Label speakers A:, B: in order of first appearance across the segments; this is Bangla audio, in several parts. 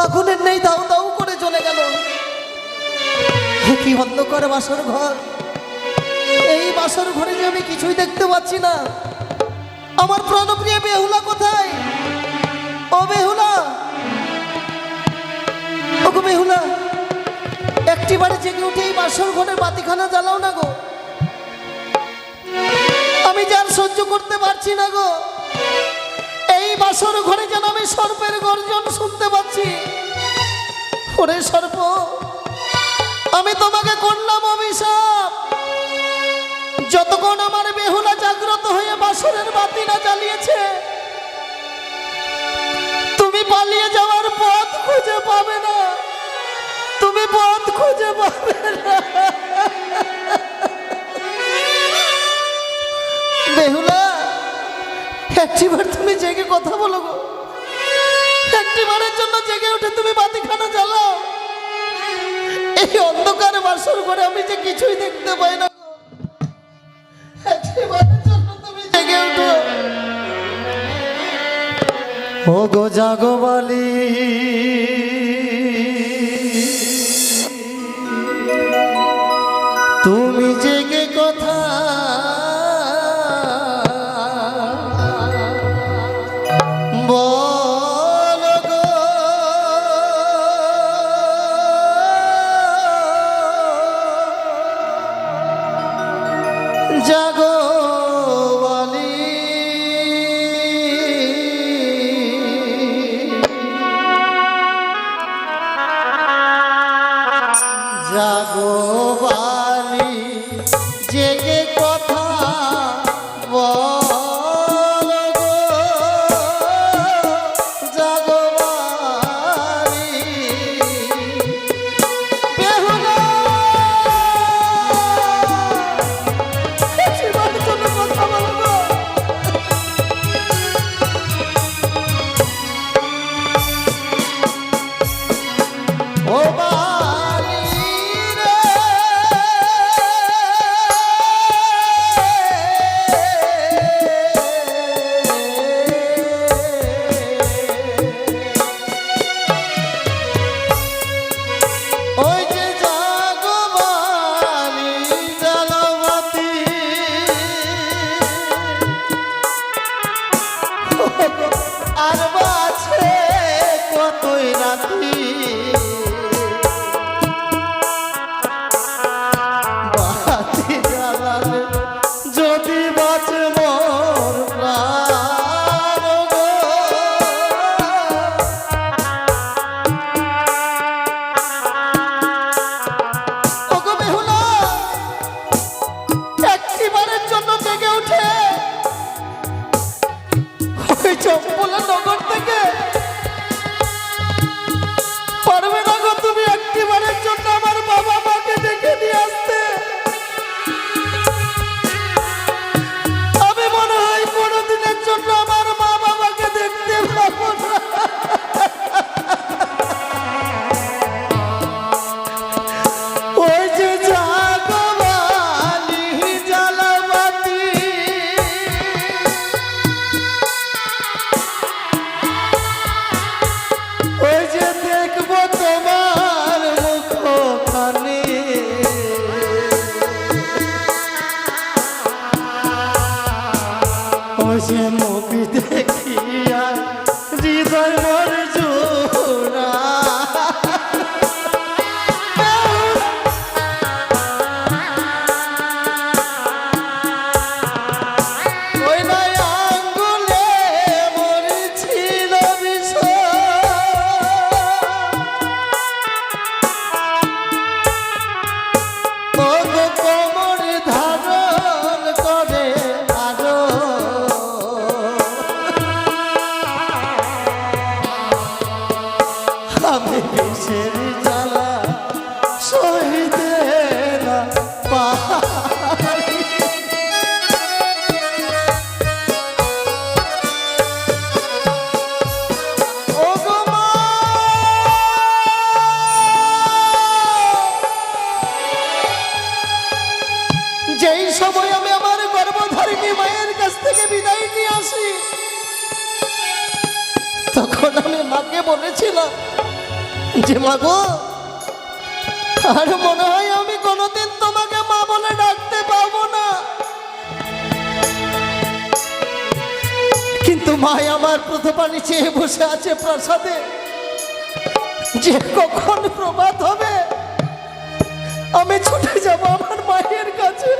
A: আগুনের নেই দাউ দাউ করে চলে গেল। কি অন্ধকার বাসর ঘর, এই বাসর ঘরে যে আমি কিছুই দেখতে পাচ্ছি না। আমার প্রাণপ্রিয় বেহুলা কোথায়? ও বেহুলা, ওগো বেহুলা, একটিবারে জেগে উঠে এই বাসর ঘরের বাতিখানা জ্বালাও না গো। আমি যার সহ্য করতে পারছি না গো। এই বাসর ঘরে যেন আমি সর্পের গর্জন শুনতে পাচ্ছি। ওরে সর্প, আমি তোমাকে করলাম অভিশাপ, যতক্ষণ আমার বেহুলা জাগ্রত হয়ে বাসরের বাতি না জ্বালিয়েছে, তুমি পালিয়ে যাওয়ার পথ খুঁজে পাবে না। তুমি পথ খুঁজে পাবে না। বেহুলা, একটিবার তুমি জেগে কথা বলো গো। একটিবারের জন্য জেগে উঠে তুমি বাতিখানা জ্বালাও। এই অন্ধকার বাসর ঘরে আমি যে কিছুই দেখতে পাই না গো। একটিবারের জন্য তুমি জেগে উঠো। ও গো জাগো বালি, তুমি জেগে কথা বলো গো। জাগো বালি, জাগো বালি, জেগে কথা বলো গো। জাগো বালি, বেহুলা, জীবনের জন্য কথা বলো গো। ও বালি রে, ওই যে জাগো বালি, জ্বালাও বাতি। আর বাছে কতই রাতি, বাতি জ্বালালে যদি বাঁচে মোর প্রাণ গো। ওগো বেহুলা, একটিবারের জন্য জেগে উঠে ওই চম্পলা নগর থেকে পারবে না গো তুমি একটিবারের জন্য আমার বাবা মাকে ডেকে নিয়ে আসতে? আমি মনে হয় কোনোদিনের জন্য আমার মা বাবাকে দেখতে পাবো না। ওই যে জাগো বালি, জ্বালাও বাতি। ওই যে দেখবো তোমার মুখখানি, ওই যে মুখ দেখিয়া হৃদয় মোর জোড়া। ওই নাই আঙ্গুলে মোর ছিল বিষ, ও গো কোমর ধারণ করে আরো। আমি বিষের জ্বালা সহিতে না পারি। ও গো মা, যেই সময় আমি আমার গর্ভধারিণী মায়ের কাছ থেকে বিদায় নিয়ে আসি, আমি মাকে বলেছিলাম যে মা গো, আর মনে হয় আমি কোনোদিন তোমাকে মা বলে ডাকতে পাবো না। কিন্তু মা আমার প্রথমে চেয়ে বসে আছে প্রাসাদে, যে কখন প্রভাত হবে আমি ছুটে যাব আমার মায়ের কাছে।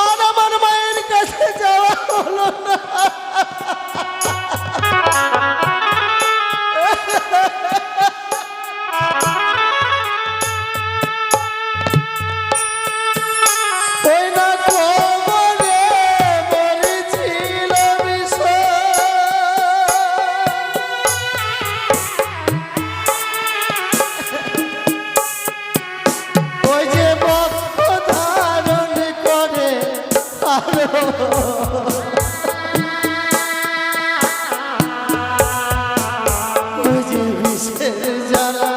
A: আর আমার মায়ের কাছে যাওয়া হলো না। ওই না খবরে বলেছিল বিষয়, ওই যে বক্ষ ধারণ করে আলো, ওই যে বিষের জ্বালা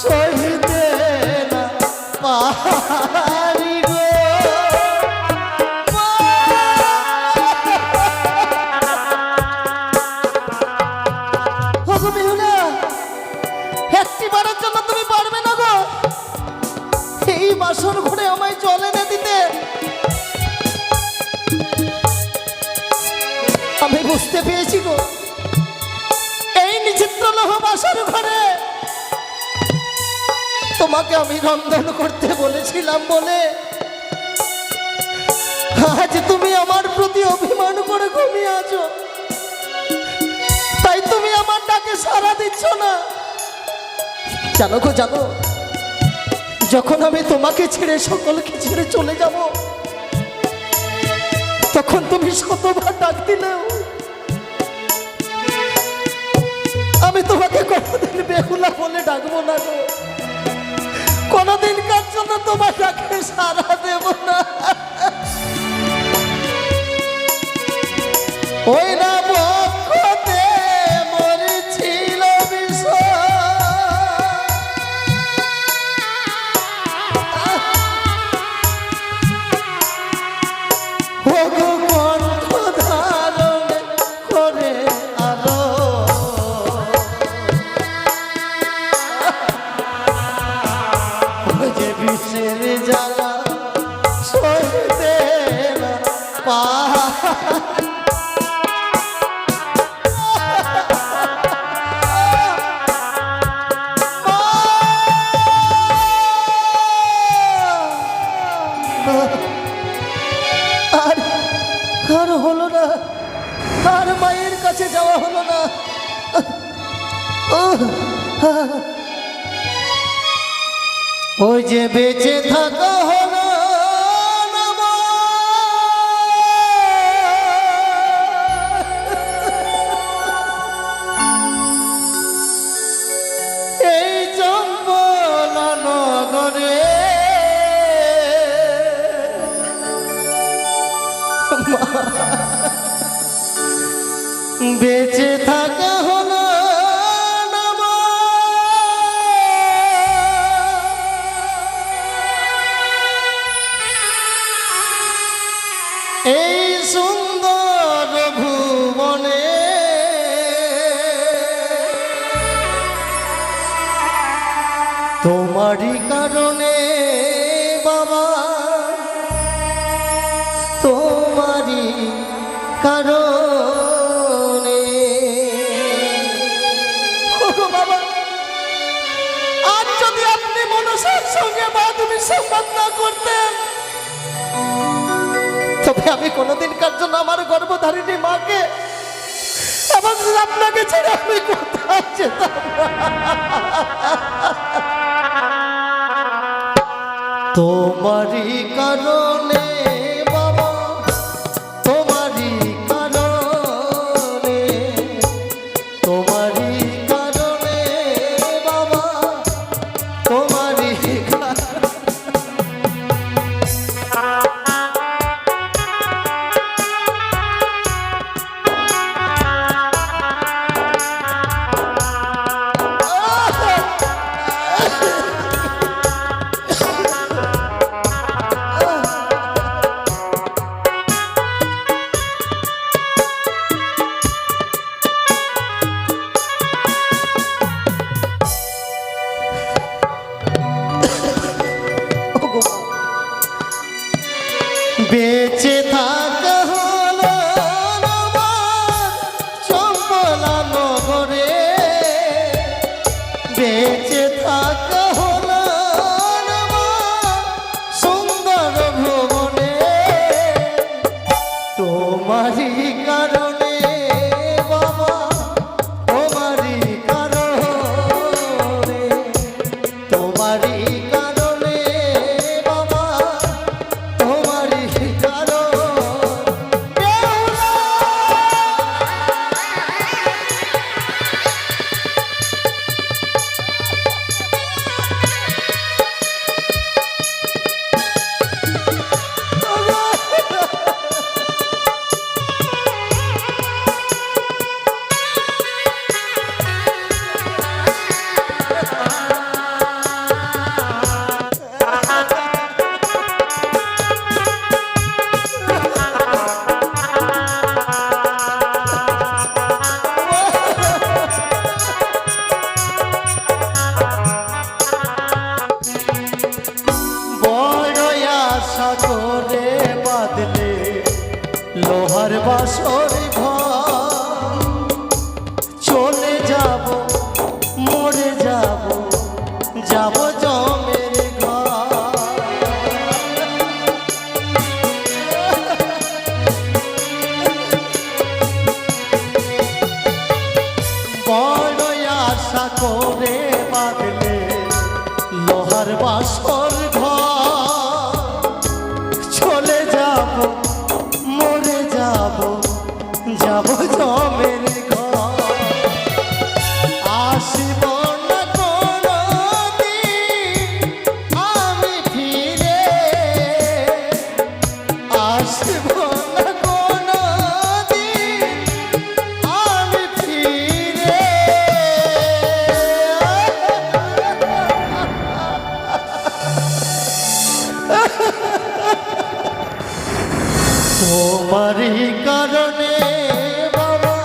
A: সহিতে না পাহাড়ি গো। ওগো বেহুলা, একটিবারের জন্য তুমি পারবে না গো এই বাসর ঘরে আমায় জল এনে দিতে? আমি বুঝতে পেরেছি গো, এই নিচিত্র লহ বাসর ঘরে তোমাকে আমি রন্ধন করতে বলেছিলাম বলে আজ তুমি আমার প্রতি অভিমান করে ঘুমিয়ে আছো। তাই তুমি আমার ডাকে সাড়া দিচ্ছ না। জানো গো, জানো, যখন আমি তোমাকে ছেড়ে সকলকে ছেড়ে চলে যাব, তখন তুমি শতবার ডাক দিলেও আমি তোমাকে কোনোদিন বেহুলা বলে ডাকবো না গো। কোনোদিন কার জন্য তোমার ডাকে সাড়া দেব না। ওই না বক্ষতে মরেছিল বিষয়, ওগো কণ্ঠ ধারণ করে আলো, ওই যে বিষের জ্বালা সইতে না পাহাড়। আর হলো না, আর মায়ের কাছে যাওয়া হলো না। ওই যে বেঁচে থাকা হলো না মা, এই চম্বল নগরে বেঁচে থাকা হলো না মা। এই সুন্দর ভুবনে তোমারই কারণে বাবা, তোমারই কারণে। বাবা, আজ যদি আপনি মনসার সঙ্গে বাদুমি সংবাদ না করতেন, তবে আমি কোনোদিন কার জন্য আমার গর্ভধারিণী মাকে এবং আপনাকে ছেড়ে আমি কোথাও যেতাম না। তোমারই কারণে বাবা, তোমারই কারণে, তোমারই কারণে বাবা, তোমারই বেঁচে থাকা হলো আমার চম্পলা নগরে, বেঁচে থাকা হলো আমার সুন্দর ভুবনে। তোমারই কারণে বাবা, তোমারই কারণে, তোমারই কারণে বাবা, তোমারই কারণে। সাগরে বাদলে লোহার বাসর ঘর, চলে যাব মরে যাব, যাব জমের ঘর। বড় আশা করে বাদলে লোহার বাসর ঘর, চলে যাব মরে যাব, যাব জমের ঘর। আসিব না কোনদিন আমি ফিরে, আসিব না কোনদিন আমি ফিরে। তোমারই কারণে বাবা,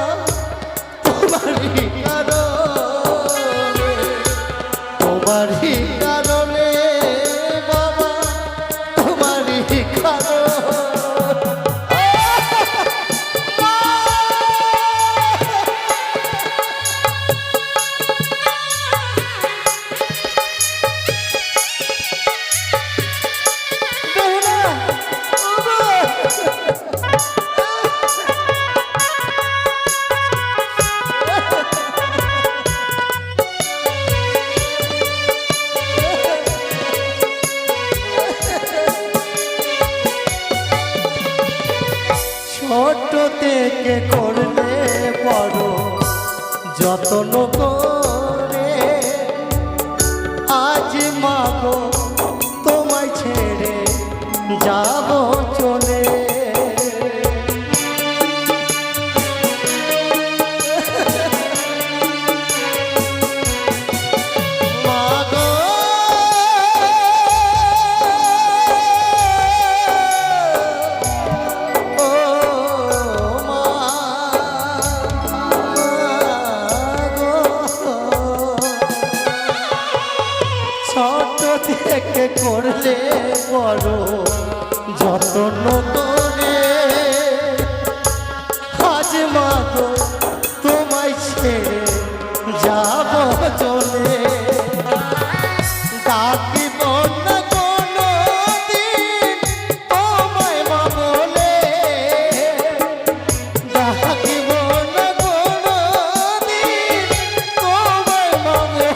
A: তোমারই কারণে, তোমারই কারণে বাবা, তোমারই কারণে। ছোট থেকে করলে বড় যত্ন করে, আজ মাগো তোমায় ছেড়ে যাব চলে। মাগো ছোট থেকে করলে বড় যত্ন করে, আজ মাগো তোমায় ছেড়ে যাব চলে। ডাকিব না কোনদিন তোমায় মা বলে, ডাকিব না কোনদিন তোমায় মা বলে।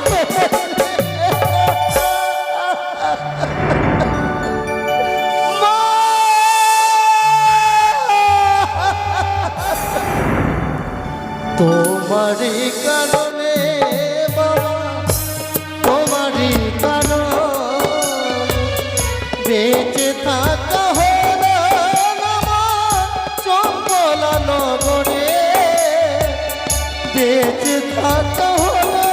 A: তোমারই কারণে বাবা, তোমারই কারণে বেঁচে থাকা হলো আমার চম্পলা নগরে, বেঁচে থাকা হলো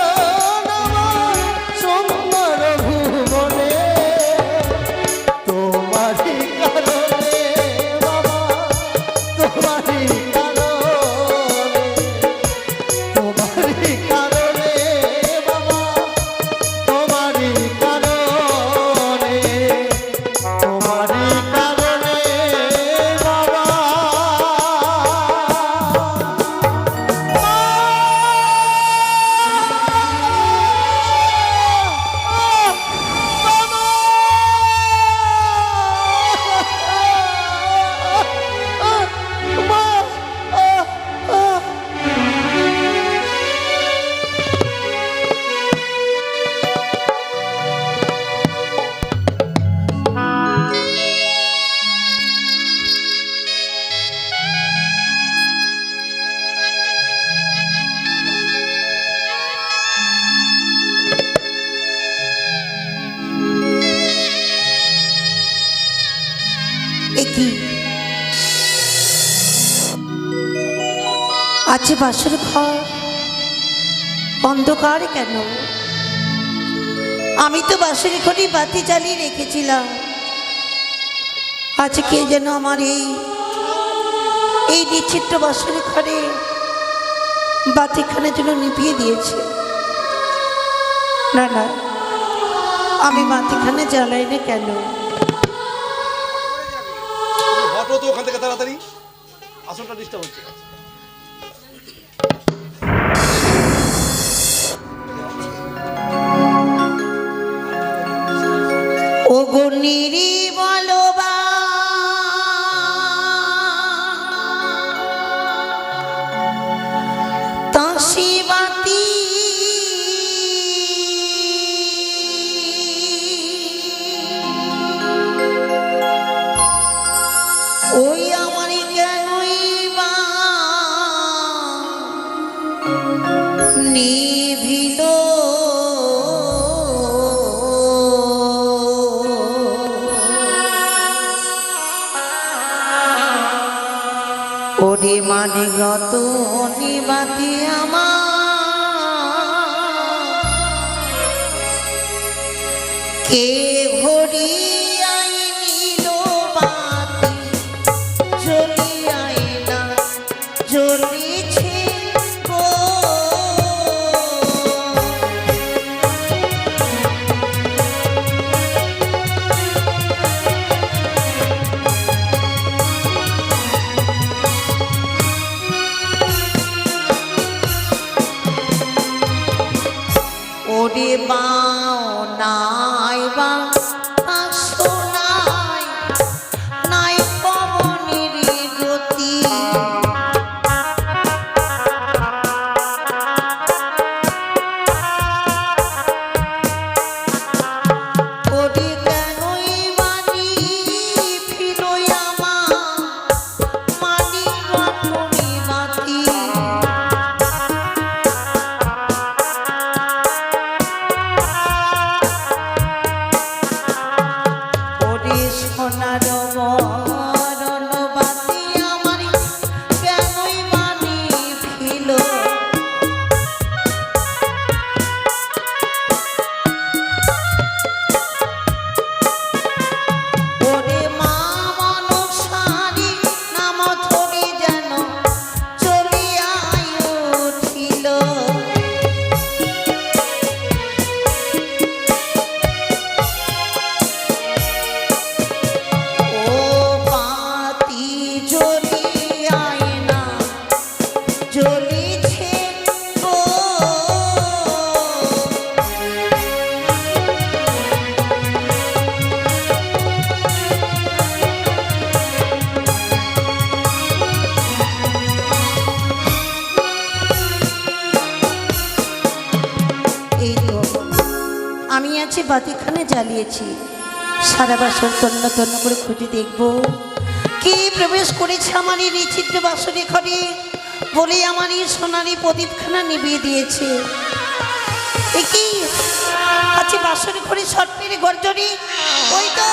A: আমার সুন্দর ভুবনে। তোমারই কারণে বাবা, তোমারই কারণে, তোমারই কারণে।
B: কি আজ বাসর ঘর অন্ধকার কেন? আমি তো বাসর ঘরে বাতি জ্বালিয়ে রেখেছিলাম, আজকে যেন আমার এই বিচিত্র বাসর ঘরে বাতিখানে যেন নিভিয়ে দিয়েছে। না না, আমি বাতিখানে জ্বালাই না কেন?
C: হটো তো ওখান থেকে তাড়াতাড়ি, আসলটা ডিস্টার্ব হচ্ছে।
B: ও গো নিরিবলবা তাসি বাতি ওই আমারই কেনই বা নিভিল ওরে মানে গত নিবাতি আমার কে ঘড়িয়াই নিল বাতি জ্বলিয়াই না জ্বলিছে গো। ওরে বাও নাই বা আসো নাই নাই পবনের গতি ওরে কেনই মানি ফিরোই আমার মানি রতনী বাতি সোনার বরণ বাতি আমার কেনই মানি ফিল ওরে মা মনসারি নাম ধরে যেন চলিয়াই উঠিল আমি আছি বাতিখানে জ্বালিয়েছি, সারা বাসর তন্ন তন্ন করে খুঁজে দেখব কে প্রবেশ করেছে আমার এই বিচিত্র বাসরে ঘরে বলে আমার এই সোনারি প্রদীপখানা নিভিয়ে দিয়েছে। কি আছে বাসরে ঘরে সর্পের গর্জনে? ওই তো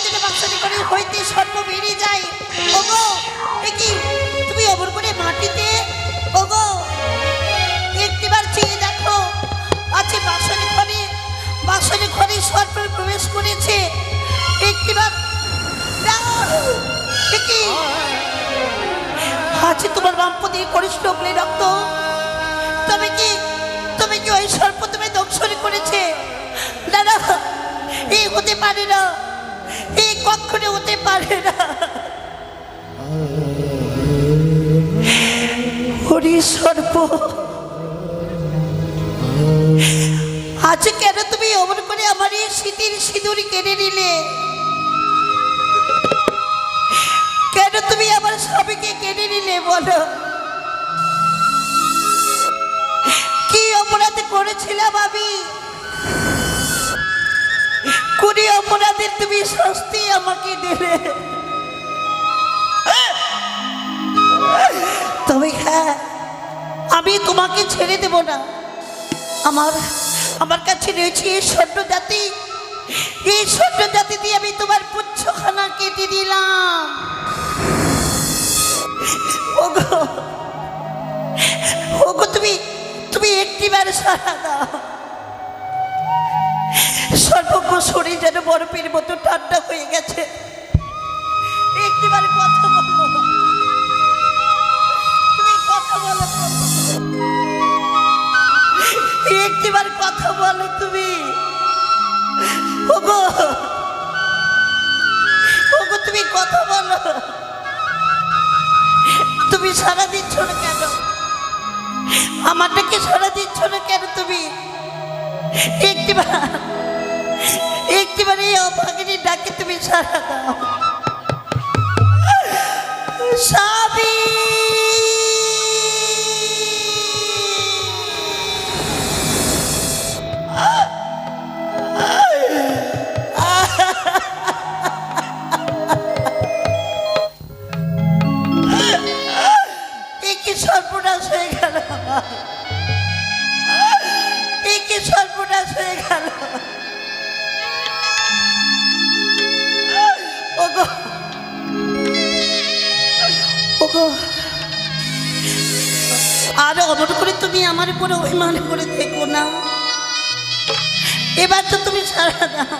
B: যেটা বাসরে ঘরে হইতে সর্প বেরিয়ে যায়। ওগো কি তুমি অবর করে মাটিতে ওগো একটিবার চেয়ে দেখো, আছে বাসরে ঘরে সর্প প্রবেশ করেছে। একটিবার কি আছে তোমার বামপদে করিষ্ঠ অগ্নি রক্ত? তবে কি ওই সর্প তুমি দংশন করেছে? না না, এই হতে পারে না, এই কখনো হতে পারে না। হরি সর্প আজ কেন তুমি অমন করে আমার এই শীতের সিঁদুর কেড়ে নিলে? কেন তুমি আমার স্বামীকে কেড়ে নিলে বলো? কি অপরাধ করেছিলাম আমি? কোন অপরাধের তুমি শাস্তি আমাকে দিলে? তবে হ্যাঁ, আমি তোমাকে ছেড়ে দেব না। আমার কাছে রয়েছে স্বর্ণ জাতি এই ছোট্ট জাতি দিয়ে আমি তোমার পুচ্ছখানা কেটে দিলাম। ওগো ওগো তুমি তুমি একটিবার সারা দাও। সর্বজ্ঞ শরীর যেন বরফের মতো ঠান্ডা হয়ে গেছে। একটিবার কথা বলো, তুমি কথা বলো, একটিবার কথা বলো তুমি। ওগো ওগো তুমি কথা বলো। তুমি সারা দিচ্ছ না কেন? আমারটাকে সারা দিচ্ছ না কেন তুমি? একটিবার এই অভাগিনীর ডাকে তুমি সারা দাও। স্বামী কি সর্বনাশ হয়ে গেল, কি সর্বনাশ হয়ে গেল। ওগো ওগো আর অমর করে তুমি আমার উপরে অভিমান করে দেখো না। এবার তো তুমি সারা দাও,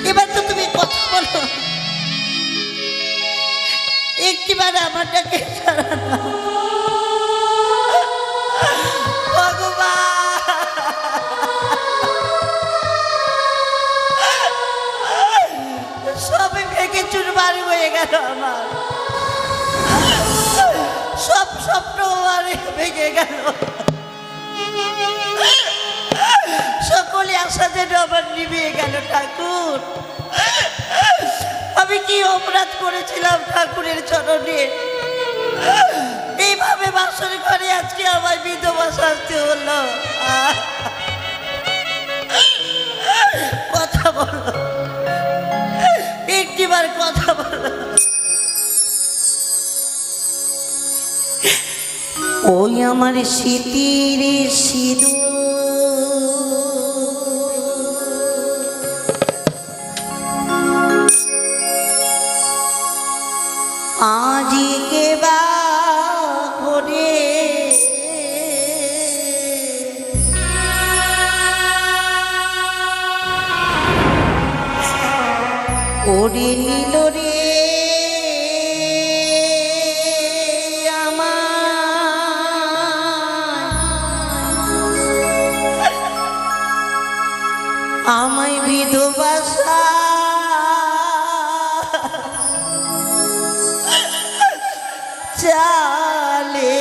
B: এবার তো তুমি কথা বলো। একটিবার আমারটাকে সারা দাও ভগবান। সবে ভেঙে চুরমার হয়ে গেল আমার, সব স্বপ্ন আমার ভেঙে গেল। সকলে আশা যেন আমার নিভিয়ে গেল। ঠাকুর আমি কি অপরাধ করেছিলাম ঠাকুরের চরণে? এইভাবে বাসর ঘরে আজকে আমার বিধবা শাস্তি হলো। কথা বলো, একটিবার কথা বলো। ওই আমার স্মৃতির সিঁদুর আজকে বা করে ওরে নিল রে আমায় বিধবা চালে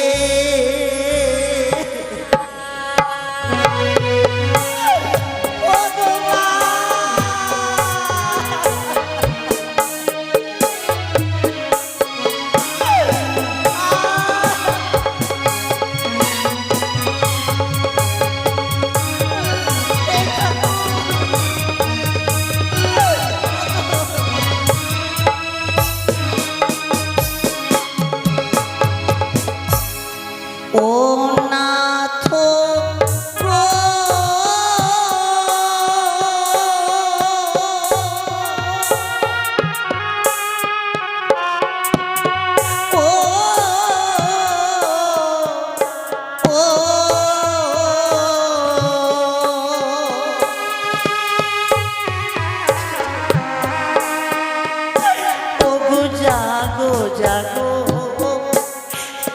B: জাগো জাগো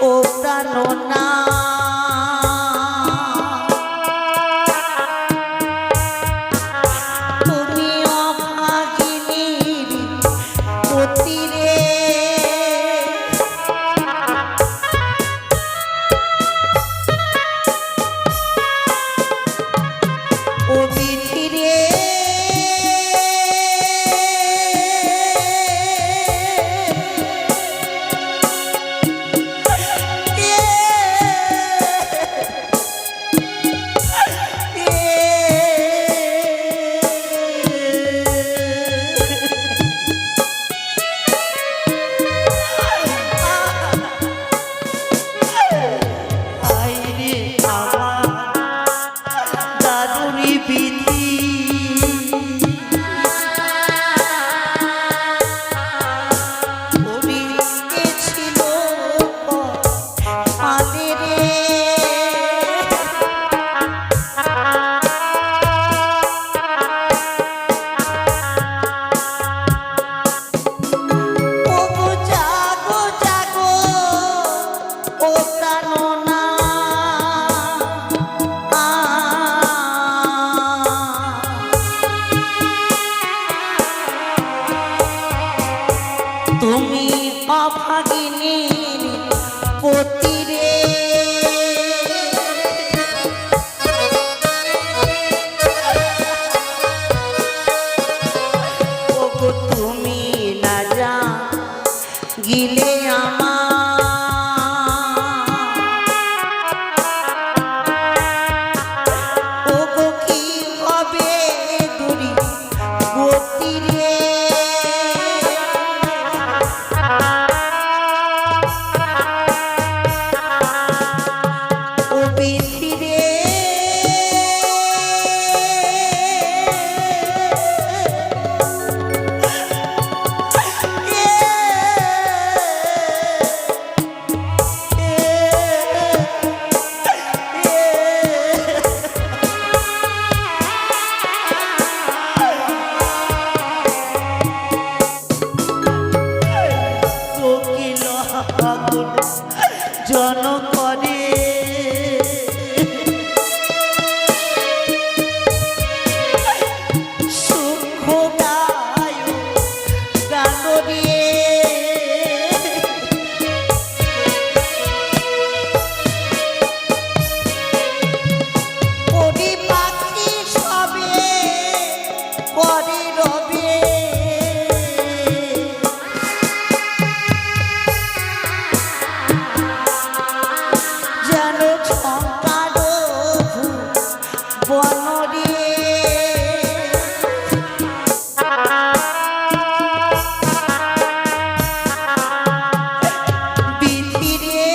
B: ও প্রাণনা তুমি অভাগিনীর পতিরে ও বিধিরে তুমি অভাগিনীর পতি রে, ওগো তুমি না যা গিলে ওগো কি হবে দুরি গতি রে, ও বিধি রে, কোকিল আগুন জন করে সুখ গায় গান রে, পরি পাখি সবে করে রবে, যেন ছঙ্কার বনরে, বিধি রে,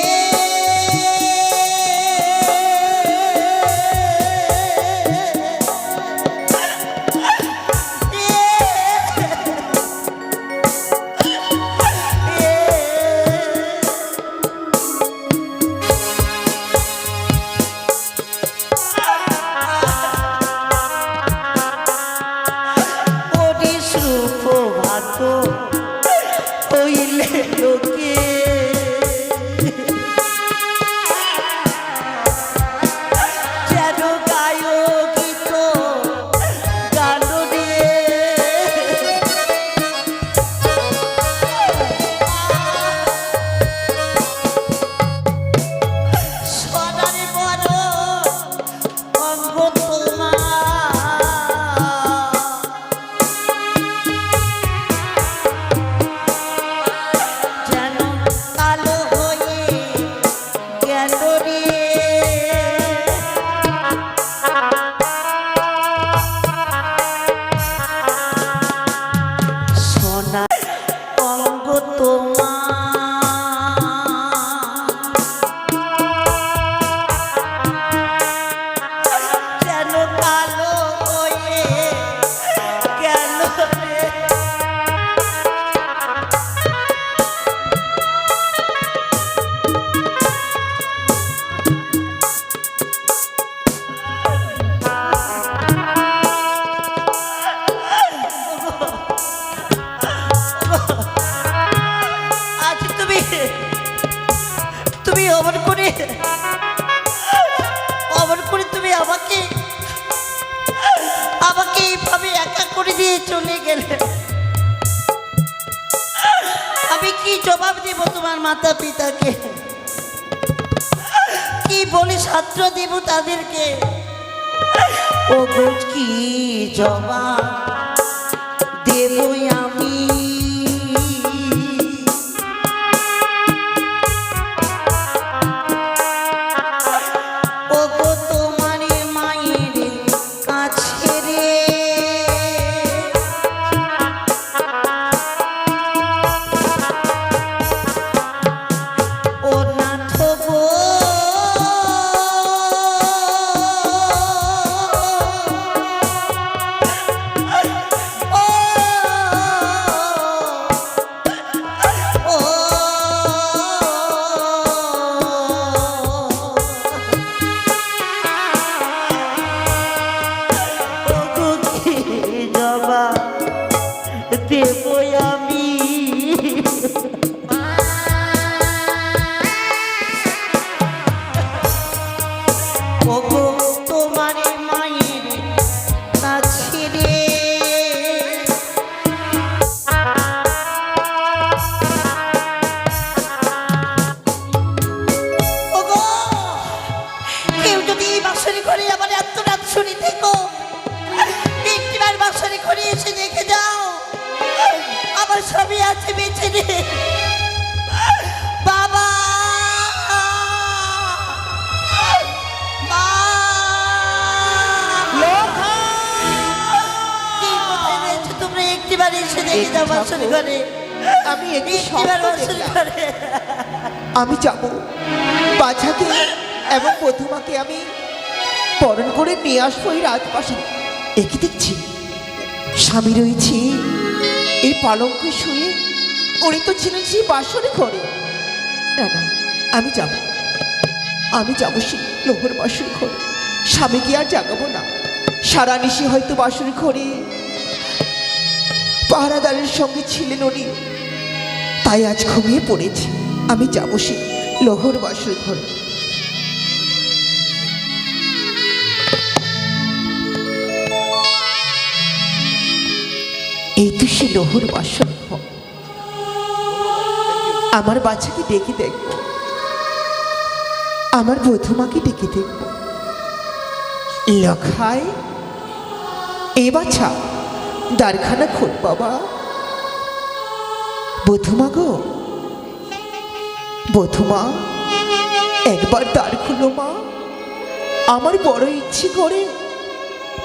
B: পরিশ্রুপ ভাত হইলে লোকে, যেন গায় গীত গান রে, সোনার বড় অঙ্গ তোমার, যেন কালো হয়ে গেল রে, সোনার অঙ্গ তোমার, যেন কালো হয়ে গেল রে, আজ তুমি তুমি অমন করে তুমি আমাকে আমাকে এইভাবে একা করে দিয়ে চলে গেলে, আমি কি জবাব দেব তোমার মাতা পিতাকে, কি বলে ছাত্র দেব তাদেরকে, ও কি জবাব দেব আমি, ওগো তোমার মায়ের কাছে রে, ও নাথ গো, ও হয়েছে রে বাবা, মা! কি কোথায় রয়েছে তোমরা? একটিবার এসে দেখে যাও বাসর ঘরে।
D: আমি একটি
B: একটিবার
D: স্বপ্ন
B: বাসর
D: দেখলাম।
B: ঘরে।
D: আমি যাব বাছাকে এবং প্রথমাকে আমি বরণ করে নিয়ে আসবো এই রাজপ্রাসাদে। একে দেখছি স্বামী রয়েছে এই পালঙ্কে শুয়ে, উনি তো ছিলেন সেই বাসরে ঘরে। না না, আমি যাব, আমি যাব সেই লোহর বাসর ঘরে। স্বামীকে আর জাগাবো না। সারা নিশি হয়তো বাসর ঘরে পাহারাদারের সঙ্গে ছিলেন উনি, তাই আজ ঘুমিয়ে পড়েছি। আমি যাবো সে লোহর বাসর ঘর। এই তো সে লোহর বাসর ঘর। আমার বাচ্চাকে ডেকে দেখবো, আমার বধুমাকে ডেকে দেখবো। লখাই, এই বাচ্চা দ্বারখানা খোল বাবা। বধুমা গো, বধুমা, একবার দ্বার খুলো মা। আমার বড় ইচ্ছে করে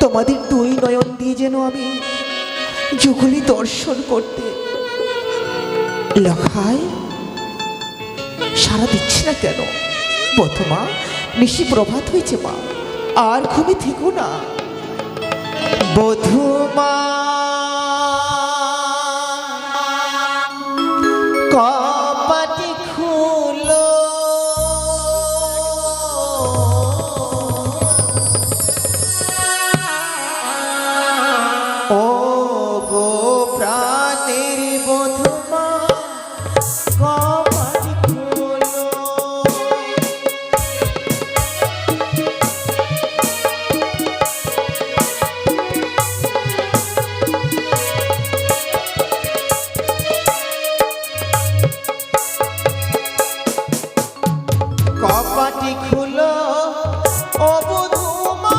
D: তোমাদের দুই নয়ন দিয়ে যেন আমি যুগলি দর্শন করতে। লখাই, সারা দিচ্ছি না কেন? বধুমা, নিশি প্রভাত হয়েছে মা, আর ঘুমে থেকো না। বধুমা, কপাটি খুলো, ও গো প্রাণের বধুমা, কপাটি খুলো। কপাটি খুলো, ও বধুমা,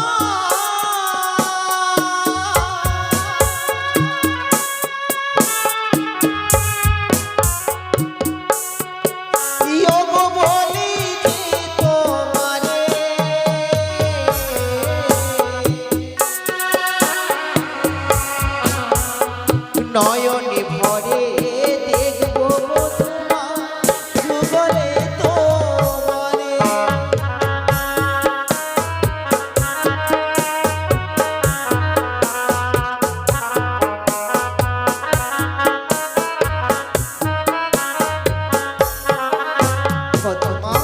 D: ইয়োগ বলি যে তোমারে, নয়নে ভরে দেখবো বধুমা, যুগলে তোমারে। বধুমা,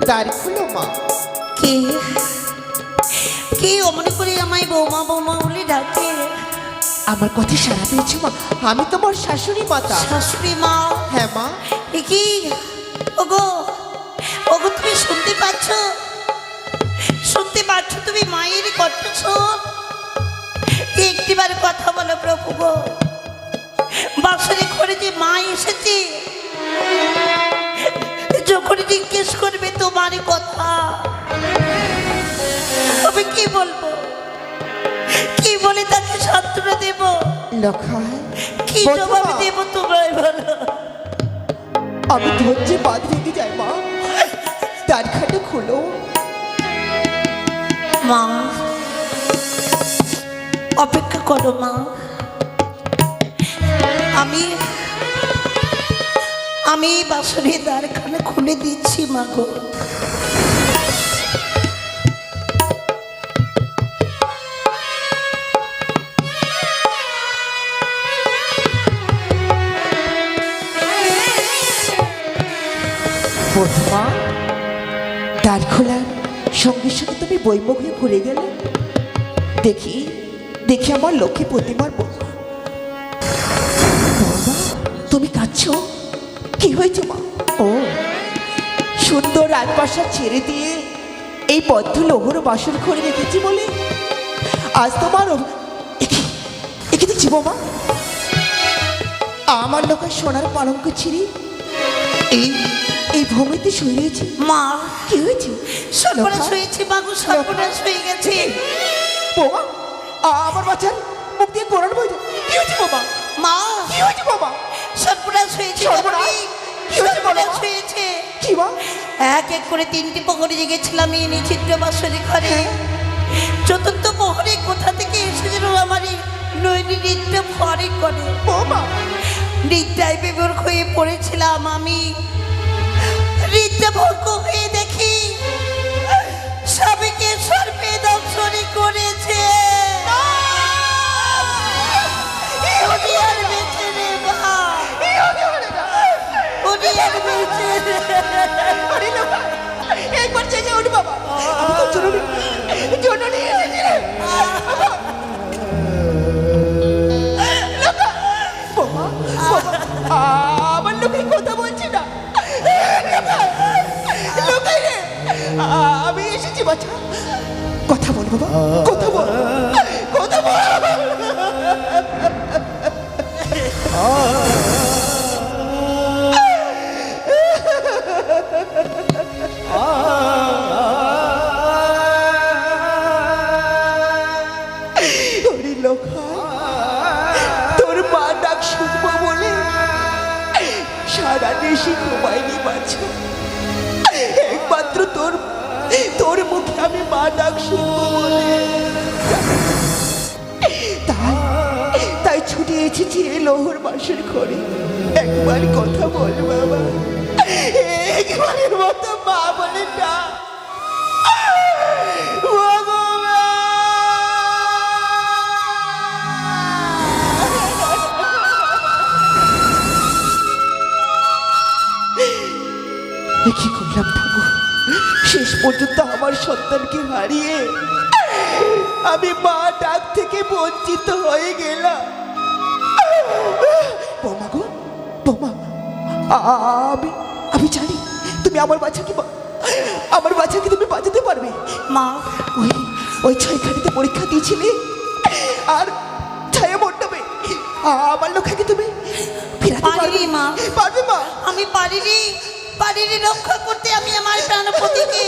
D: দ্বার খুলো মা।
B: কে কে অমনি করে আমায় বৌমা বৌমা বলে ডাকে?
D: আমার কথা সারা পেয়েছো মা? আমি তোমার শাশুড়ি মাতা।
B: শাশুড়ি মা?
D: হ্যাঁ মা।
B: এ কি? ওগো, ওগো, তুমি শুনতে পাচ্ছ? শুনতে পাচ্ছ তুমি মায়ের কণ্ঠস্বর? একটিবার কথা বলো প্রভু গো। বাসরে ঘরে যে মা এসেছে, যখন জিজ্ঞেস করবে তোমার কথা, আমি কি বলবো? কি বলে তাকে সান্ত্বনা দেব?
D: লখাই,
B: কি
D: বধূমা,
B: জবাব দেব তোমরাই বলো?
D: আমি ধৈর্যে বাদ রেখে যাই মা। দ্বারখানা খুলো
B: মা, অপেক্ষা করো মা। আমি বাসরে দ্বারখানা খুলে দিচ্ছি মা গো।
D: বধুমা, দ্বার খোলার সঙ্গে সঙ্গে তুমি বইমুখ হয়ে ঘুরে গেলে। দেখি দেখি আমার লক্ষ্মী প্রতিমার বাবা, তুমি কাঁদছো? কি হয়েছে মা? ও, সুন্দর রাজপ্রাসাদ ছেড়ে দিয়ে এই বদ্ধ লোহর বাসর ঘরে রেখেছি বলে আজ তোমার একে দেখছি বৌমা, আমার লোকের সোনার পালঙ্ক ছিঁড়ি এই এই ভূমিতে শুয়ে রয়েছে।
B: মা,
D: কি হয়েছে?
B: সর্বনাশ হয়েছে বাবু, সর্বনাশ হয়ে গেছে।
D: বৌমা, আমার বাচ্চার মুখ দিয়ে কোরআন বইছে। কি হয়েছে বাবা?
B: মা,
D: কি হয়েছে বাবা?
B: হয়েছে
D: সর্বনাশ!
B: জানি?
D: কি হয়েছে বলো?
B: সর্বনাশ হয়েছে।
D: কি মা?
B: এক এক করে 3টি প্রহরে জেগেছিলাম এই নিচিত্র বাসরে ঘরে। চতুর্থ প্রহরে কোথা থেকে এসেছিল আমার এই নৈনী নৃত্য ভরে করে।
D: বৌমা
B: নৃত্যায় বিভোর হয়ে পড়েছিলাম আমি। নৃত্য ভঙ্গ হয়ে দেখি সবাইকে সর্পে দংশনী করেছে। উনি আর বেঁচে নেই মা। উনি আর বেঁচে নেই।
D: আরে লোকা, একবার জেগে ওঠ বাবা। আমি তো জননী জননী এসেছি রে। বাবা। লোকা, বাবা, বাবা, আমার লোকে কথা বলছি না। লোকাই রে, আমি এসেছি বাচ্চা। কথা বল বাবা, কথা বল, কথা বল। ওরে লোকা, তোর মা ডাক শুনবো বলে সারা দেশে ঘুমায়নি বাচ্চা। একমাত্র তোর তোর মুখে আমি মা ডাক শুনবো বলে তাই তাই ছুটে এসেছি এই লোহর বাসের ঘরে। একবার কথা বল বাবা, একবারের মতো মা বলে ডাক। কি করলাম ঠাকুর, শেষ পর্যন্ত আমার সন্তানকে হারিয়ে আমি মা ডাক থেকে বঞ্চিত হয়ে গেলাম। বৌমা গো, বৌমা, আমি আমি জানি তুমি আমার বাচ্চাকে তুমি বাঁচাতে পারবে
B: মা।
D: ওই ওই ছয়খানিতে পরীক্ষা দিয়েছিলে আর ছায়া মণ্ডপে আমার লোককে তুমি ফেরাতে পারবে
B: পারিনি মা।
D: পারবে মা?
B: আমি পারিনি রক্ষা করতে। আমি আমার প্রাণপতিকে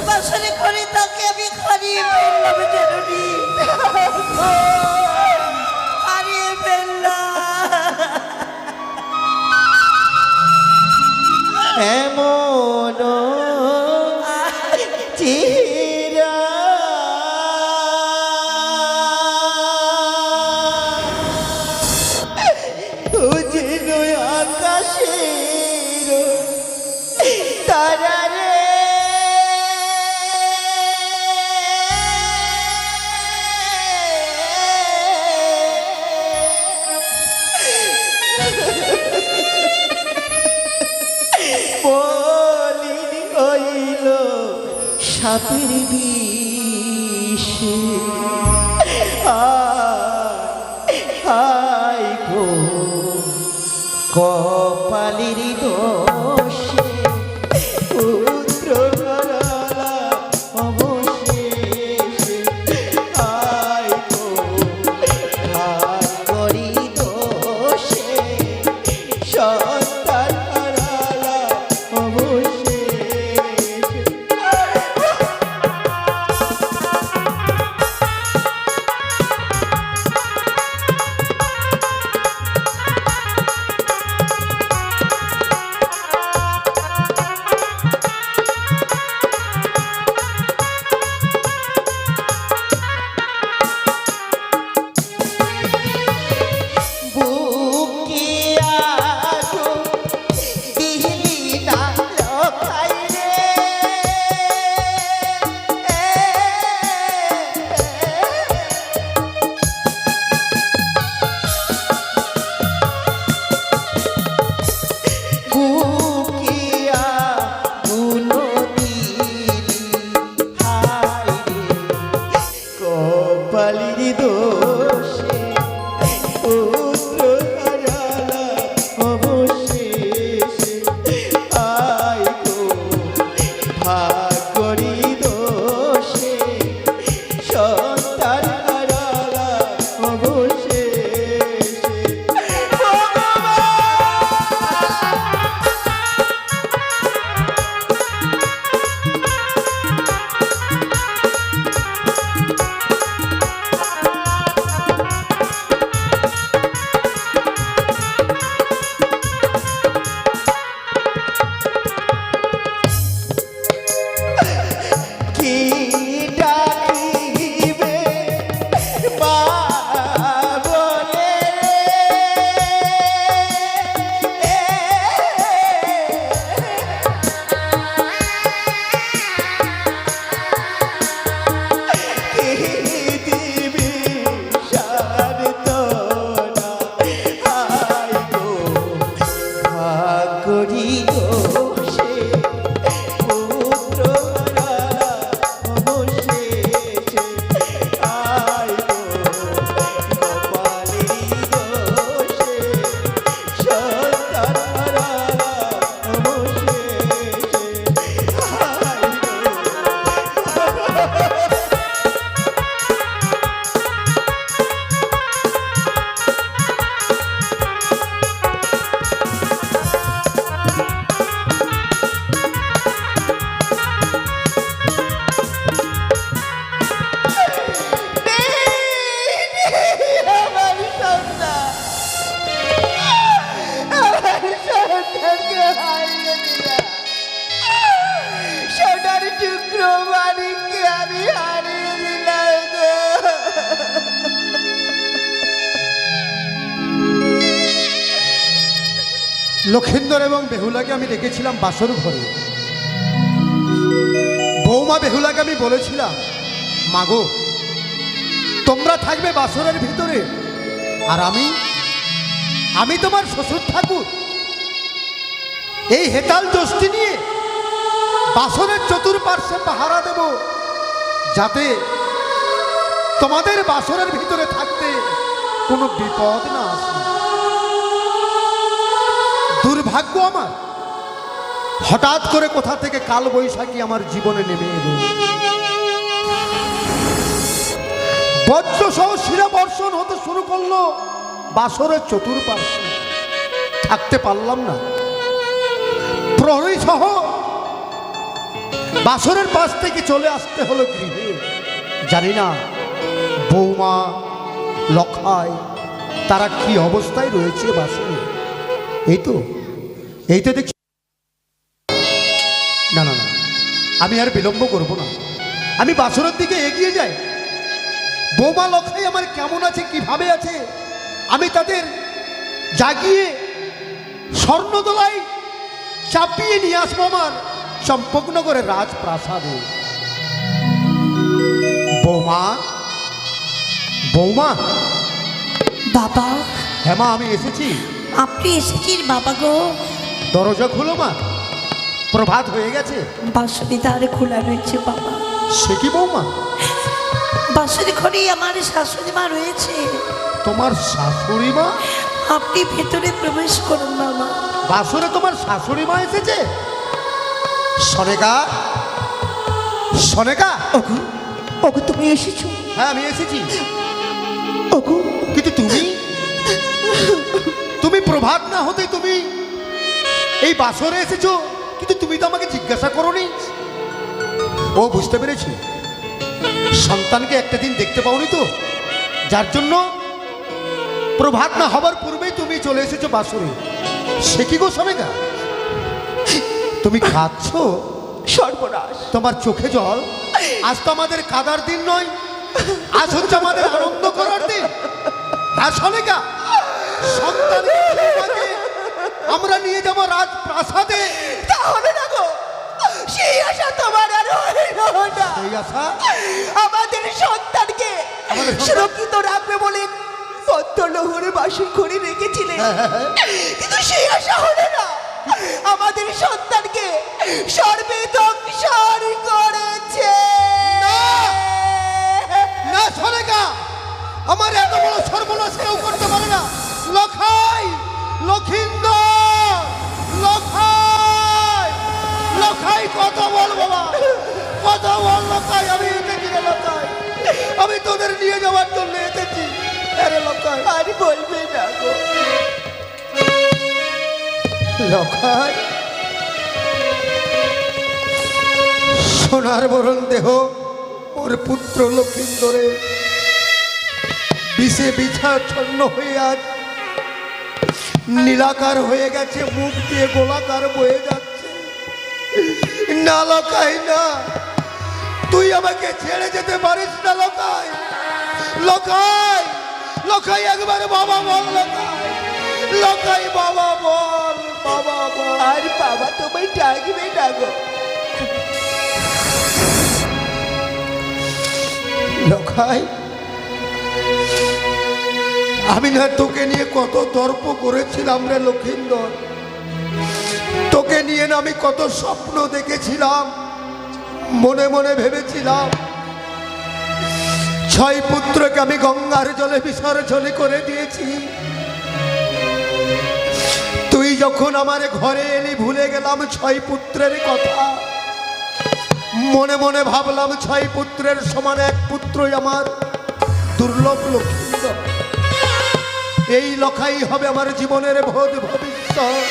B: বাসরে ঘরে তাকে আমি হারিয়ে ফেললাম জননী, হারিয়ে ফেললাম।
D: এমন চেহারা ও যেন আকাশের তারা রে। বলিনি হইল সাপের বিষে আয় গো কপালের দোষে পুত্র হারালা অবশেষে আয় গো ভাগরি দোষে সন্তান হারালা অবশেষে।
E: লক্ষিন্দর এবং বেহুলাকে আমি ডেকেছিলাম বাসর ঘরে। বৌমা বেহুলাকে আমি বলেছিলাম, মাগো তোমরা থাকবে বাসরের ভিতরে, আর আমি তোমার শ্বশুর ঠাকুর এই হেতাল যষ্টি নিয়ে বাসরের চতুর্পার্শ্বে পাহারা দেব, যাতে তোমাদের বাসরের ভিতরে থাকতে কোনো বিপদ না আসে। দুর্ভাগ্য আমার, হঠাৎ করে কোথা থেকে কাল বৈশাখী আমার জীবনে নেমে এলো। বজ্র সহ শিরা বর্ষণ হতে শুরু করলো বাসরের চতুর্পার্শ্বে। থাকতে পারলাম না, প্রহরী সহ বাসরের পাশ থেকে চলে আসতে হলো গৃহে। জানি না বৌমা লখাই তারা কি অবস্থায় রয়েছে বাসরে। এই তো দেখছি। না না না, আমি আর বিলম্ব করব না, আমি বাসরের দিকে এগিয়ে যাই। বৌমা লখাই আমার কেমন আছে, কিভাবে আছে, আমি তাদের জাগিয়ে স্বর্ণদোলায় চাপিয়ে নিয়ে আসবো আমার চম্পকনগরের রাজপ্রাসাদে। বৌমা, বৌমা।
B: বাবা,
E: হ্যাঁ মা, আমি এসেছি।
B: আপনি এসেছিস বাবা গো?
E: দরজা খুলো মা, প্রভাত হয়ে গেছে।
B: বাঁশরি দ্বারে খোলা রয়েছে বাবা।
E: সে কি বৌমা?
B: বাঁশরি ঘরেই আমার শাশুড়ি মা রয়েছে।
E: তোমার শাশুড়ি মা?
B: আপনি ভেতরে প্রবেশ করুন বাবা।
E: বাসরে তোমার শাশুড়ি মা এসেছে? সনেকা, সনেকা।
D: ওগো, ওগো তুমি এসেছো?
E: হ্যাঁ আমি এসেছি।
D: ওগো,
E: কিন্তু তুমি প্রভাত না হতে তুমি এই বাসরে এসেছো, কিন্তু তুমি তো আমাকে জিজ্ঞাসা করোনি। ও বুঝতে পেরেছি, সন্তানকে একটা দিন দেখতে পাওনি তো, যার জন্য প্রভাত না হবার পূর্বেই তুমি চলে এসেছো বাসরে। সে কি গো সনেকা, তুমি কাঁদছো?
D: সর্বনাশ!
E: তোমার চোখে জল? আজ তো আমাদের কাদার দিন নয়, আজ হচ্ছে আমাদের আনন্দ করার দিন। হ্যাঁ সনেকা, সন্তানকে আমরা নিয়ে যাবো রাজপ্রাসাদে।
D: তাহলে না গো, সেই আশা তোমার আর হইল না।
E: সেই আশা?
D: আমাদের সন্তানকে সুরক্ষিত রাখবে বলে পদ্মলহরে বাসন করে রেখেছিলেন, কিন্তু সেই আশা হলো না। আমাদের সন্তানকে সর্বে ধ্বংসর করেছে।
E: না সনেকা, আমার এত বড় সর্বনাশ কেউ করতে পারে না। লখাই, লক্ষিন্দর, লখাই, লখাই কথা বল বাবা, কথা বল লখাই। আমি এসেছি রে লখাই, আমি তোদের নিয়ে যাওয়ার জন্য এসেছি। আরে লখাই,
D: আর বলবে না গো।
E: লখাই, সোনার বরণ দেহ ওর পুত্র লক্ষিন্দরে বিষে বিছাচ্ছন্ন হয়ে আজ নীলাকার হয়ে গেছে, মুখ দিয়ে গোলাকার বয়ে যাচ্ছে। না লখাই না, তুই আমাকে ছেড়ে যেতে পারিস না লখাই। লখাই, লখাই একবার বাবা বল লখাই, লখাই বাবা বল, বাবা বল।
D: আর বাবা তোমায় ডাকবে না গো।
E: লখাই, আমি না তোকে নিয়ে কত তর্ক করেছিলাম রে লক্ষিন্দর, তোকে নিয়ে না আমি কত স্বপ্ন দেখেছিলাম, মনে মনে ভেবেছিলাম 6 পুত্রকে আমি গঙ্গার জলে বিসর্জন করে দিয়েছি। তুই যখন আমার ঘরে এলি ভুলে গেলাম 6 পুত্রের কথা। মনে মনে ভাবলাম 6 পুত্রের সমান 1 পুত্রই আমার দুর্লভ লক্ষিন্দর। এই লখাই হবে আমার জীবনের ভবিষ্যৎ।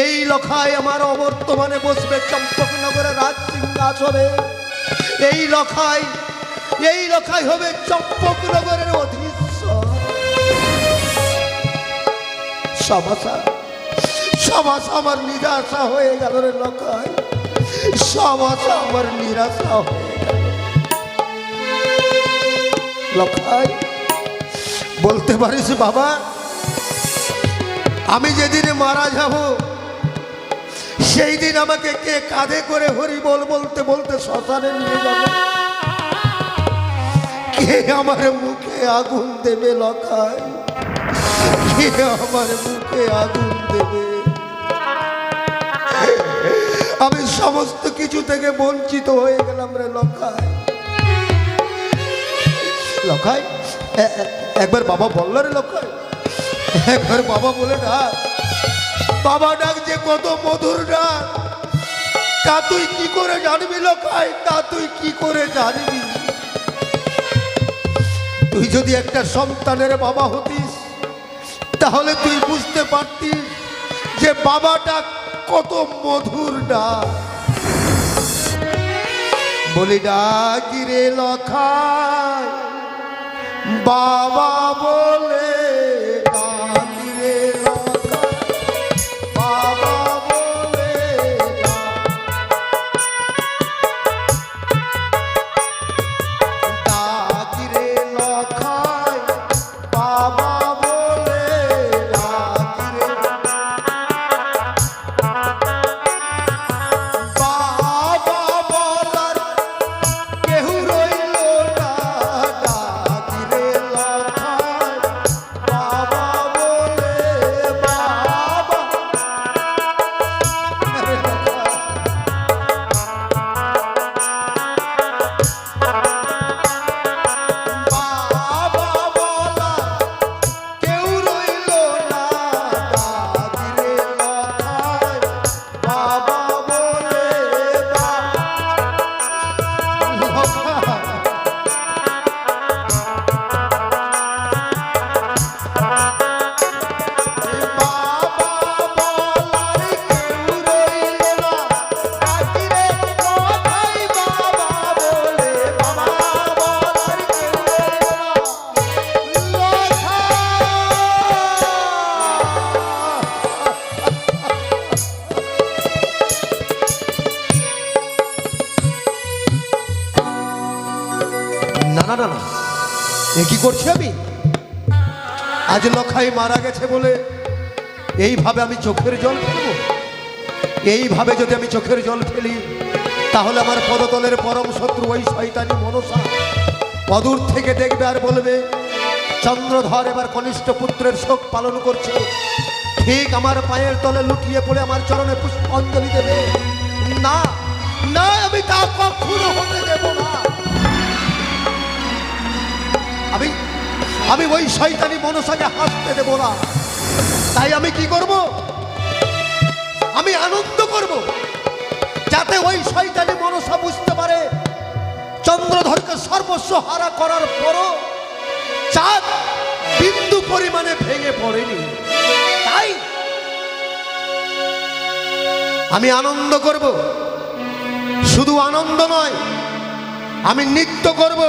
E: এই লখাই আমার অবর্তমানে বসবে চম্পকনগরের রাজ সিংহাসনে। এই লখাই হবে চম্পকনগরের অধীশ্বর। সব আশা আমার নিরাশা হয়ে গেল রে লখাই, সব আশা আমার নিরাশা হয়ে গেল। লখাই, বলতে পারিস বাবা, আমি যেদিন মারা যাব সেই দিন আমাকে কে কাঁধে করে হরি বল বলতে বলতে শ্মশানে নিয়ে যাবে? কে আমার মুখে আগুন দেবে লখাই? কে আমার মুখে আগুন দেবে? আমি সমস্ত কিছু থেকে বঞ্চিত হয়ে গেলাম রে লখাই। লখাই একবার বাবা বললো রে লখাই, একবার বাবা বলে ডাক। বাবা ডাক যে কত মধুর ডাক, তা তুই কি করে জানবি লখাই? তা তুই কি করে জানবি? তুই যদি একটা সন্তানের বাবা হতিস তাহলে তুই বুঝতে পারতিস যে বাবাটা কত মধুর ডাক। বলি ডাকি রে লখাই বাবা বলে, ডাকি রে লখাই বাবা বলে ডাকি রে লখাই বাবা বলে, ডাকি রে বাবা বলার কেউ রইল না, ডাকি রে লখাই বাবা বলে বাবা। বাবা বলার কেউ রইল না, ডাকি রে লখাই বাবা বলে না না না না, এ কি করছি আমি? আজ লখাই মারা গেছে বলে এইভাবে আমি চোখের জল ফেলবো? এইভাবে যদি আমি চোখের জল ফেলি তাহলে আমার পদতলের পরম শত্রু ওই শয়তানি মনসা অদূর থেকে দেখবে আর বলবে চন্দ্রধর এবার কনিষ্ঠ পুত্রের শোক পালন করছে, ঠিক আমার পায়ের তলে লুটিয়ে পড়ে আমার চরণে পুষ্পাঞ্জলি দেবে। না না, আমি তা কখনো হতে দেব না। আমি ওই শয়তানি মনসাকে হাসতে দেব না। তাই আমি কি করব? আমি আনন্দ করব, যাতে ওই শয়তানি মনসা বুঝতে পারে চন্দ্রধরকে সর্বস্ব হারা করার পরও চাঁদ বিন্দু পরিমাণে ভেঙে পড়েনি। তাই আমি আনন্দ করব, শুধু আনন্দ নয়, আমি নৃত্য করব,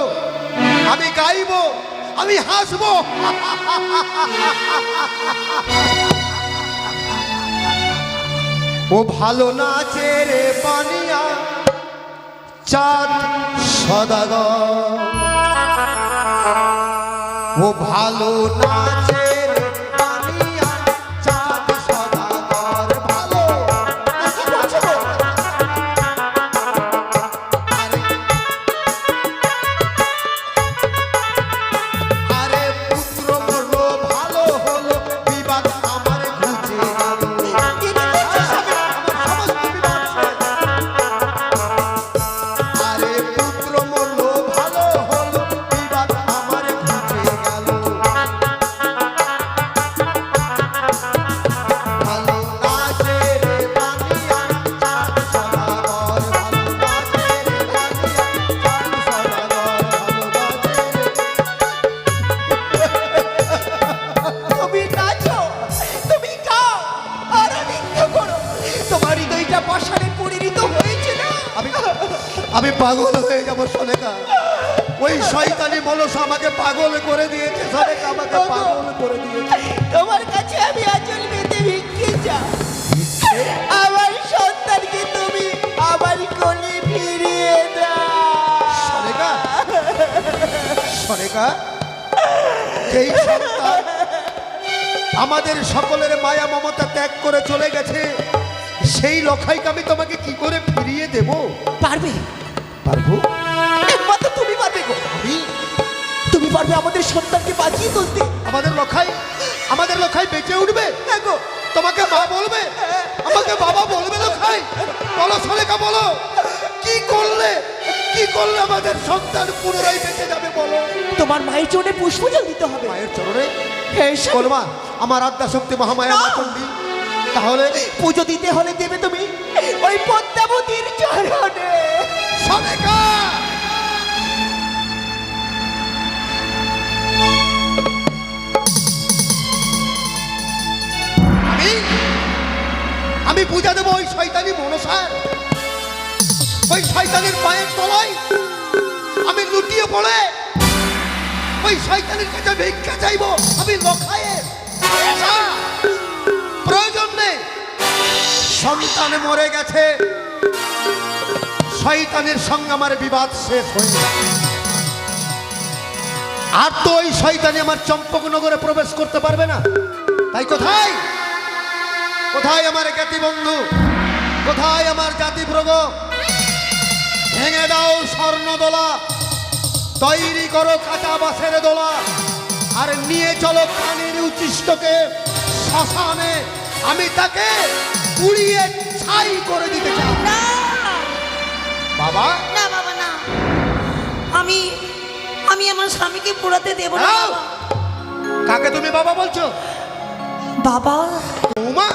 E: আমি গাইব, আমি হাসব। ও ভালো নাচে রে পানিয়া চাঁদ সদাগর, ও ভালো নাচে রে পানিয়া চাঁদ সদাগর। ভালো আরে পুত্র মরলো ভালো হলো, বিবাদ আমার ঘুচে গেল। আরে পুত্র মরলো ভালো হলো, বিবাদ আমার ঘুচে গেল। ভালো নাচে রে পানিয়া চাঁদ সদাগর, ভালো নাচে রে পানিয়া চাঁদ সদাগর, ভালো নাচে রে।
D: তুমি নাচো, তুমি গাও, আর নৃত্য করো, তোমার হৃদয়টা পাষাণে পরিণত হয়েছে না?
E: আমি পাগল হয়ে যাবো সোনেকা। ওই শয়তানি মনসা আমাকে পাগল করে দিয়েছে, সোনেকা আমাকে পাগল করে দিয়েছে।
D: তোমার কাছে আমি আঁচল পেতে ভিক্ষে চাই, আমার সন্তানকে তুমি আমার কোলে ফিরিয়ে দাও।
E: সোনেকা, সোনেকা, যেই সন্তান আমাদের সকলের মায়া মমতা ত্যাগ করে চলে গেছে, সেই লখাইকে আমি তোমাকে কি করে ফিরিয়ে দেব?
D: পারবে,
E: পারবো?
D: একমাত্র তুমি পারবে গো। তুমি পারবে আমাদের সন্তানকে বাঁচিয়ে তুলতে।
E: আমাদের লখাই বেঁচে উঠবে?
D: হ্যাঁ গো।
E: তোমাকে মা বলবে, আমাকে বাবা বলবে? লখাই বলো, সলেকা বলো, কি করলে আমাদের সন্তান পুনরায় বেঁচে যাবে বলো?
D: তোমার মায়ের চরণে পুষ্পজল দিতে হবে।
E: মায়ের চরণে?
D: হ্যাঁ, সে-
E: কলমা, আমার আদ্যা শক্তি মহামায়া
D: না।
E: মা চণ্ডী, তাহলে
D: পুজো দিতে হলে দেবে তুমি ওই পদ্মাবতীর চরণে।
E: সলেকা! আমি পূজা দেবো ওই শয়তানি মনসার, ওই শয়তানের পায়ের তলায় আমি লুটিয়ে পড়ে ওই শয়তানের কাছে ভিক্ষা চাইবো। আমি লখায়ের প্রয়োজন নেই, সন্তানে মরে গেছে, শয়তানের সঙ্গে আমার বিবাদ শেষ হয়ে গেছে। আর তো ওই শয়তানি আমার চম্পকনগরে প্রবেশ করতে পারবে না। তাই কোথায় আমার জ্ঞাতি বন্ধু, কোথায় আমার জাতিপ্রগ? ভেঙে দাও স্বর্ণ দোলা, তৈরি করো কাঁচা বাঁশের দোলা, আর নিয়ে চলো প্রাণীর উচ্ছিষ্টকে শ্মশানে। আমি তাকে পুড়িয়ে ছাই করে দিতে চাই।
B: না
E: বাবা,
B: না বাবা না, আমি আমার স্বামীকে পোড়াতে দেব না
E: দাও।
B: বাবা।
E: কাকে তুমি বাবা বলছো?
B: বাবা,
E: বৌমা?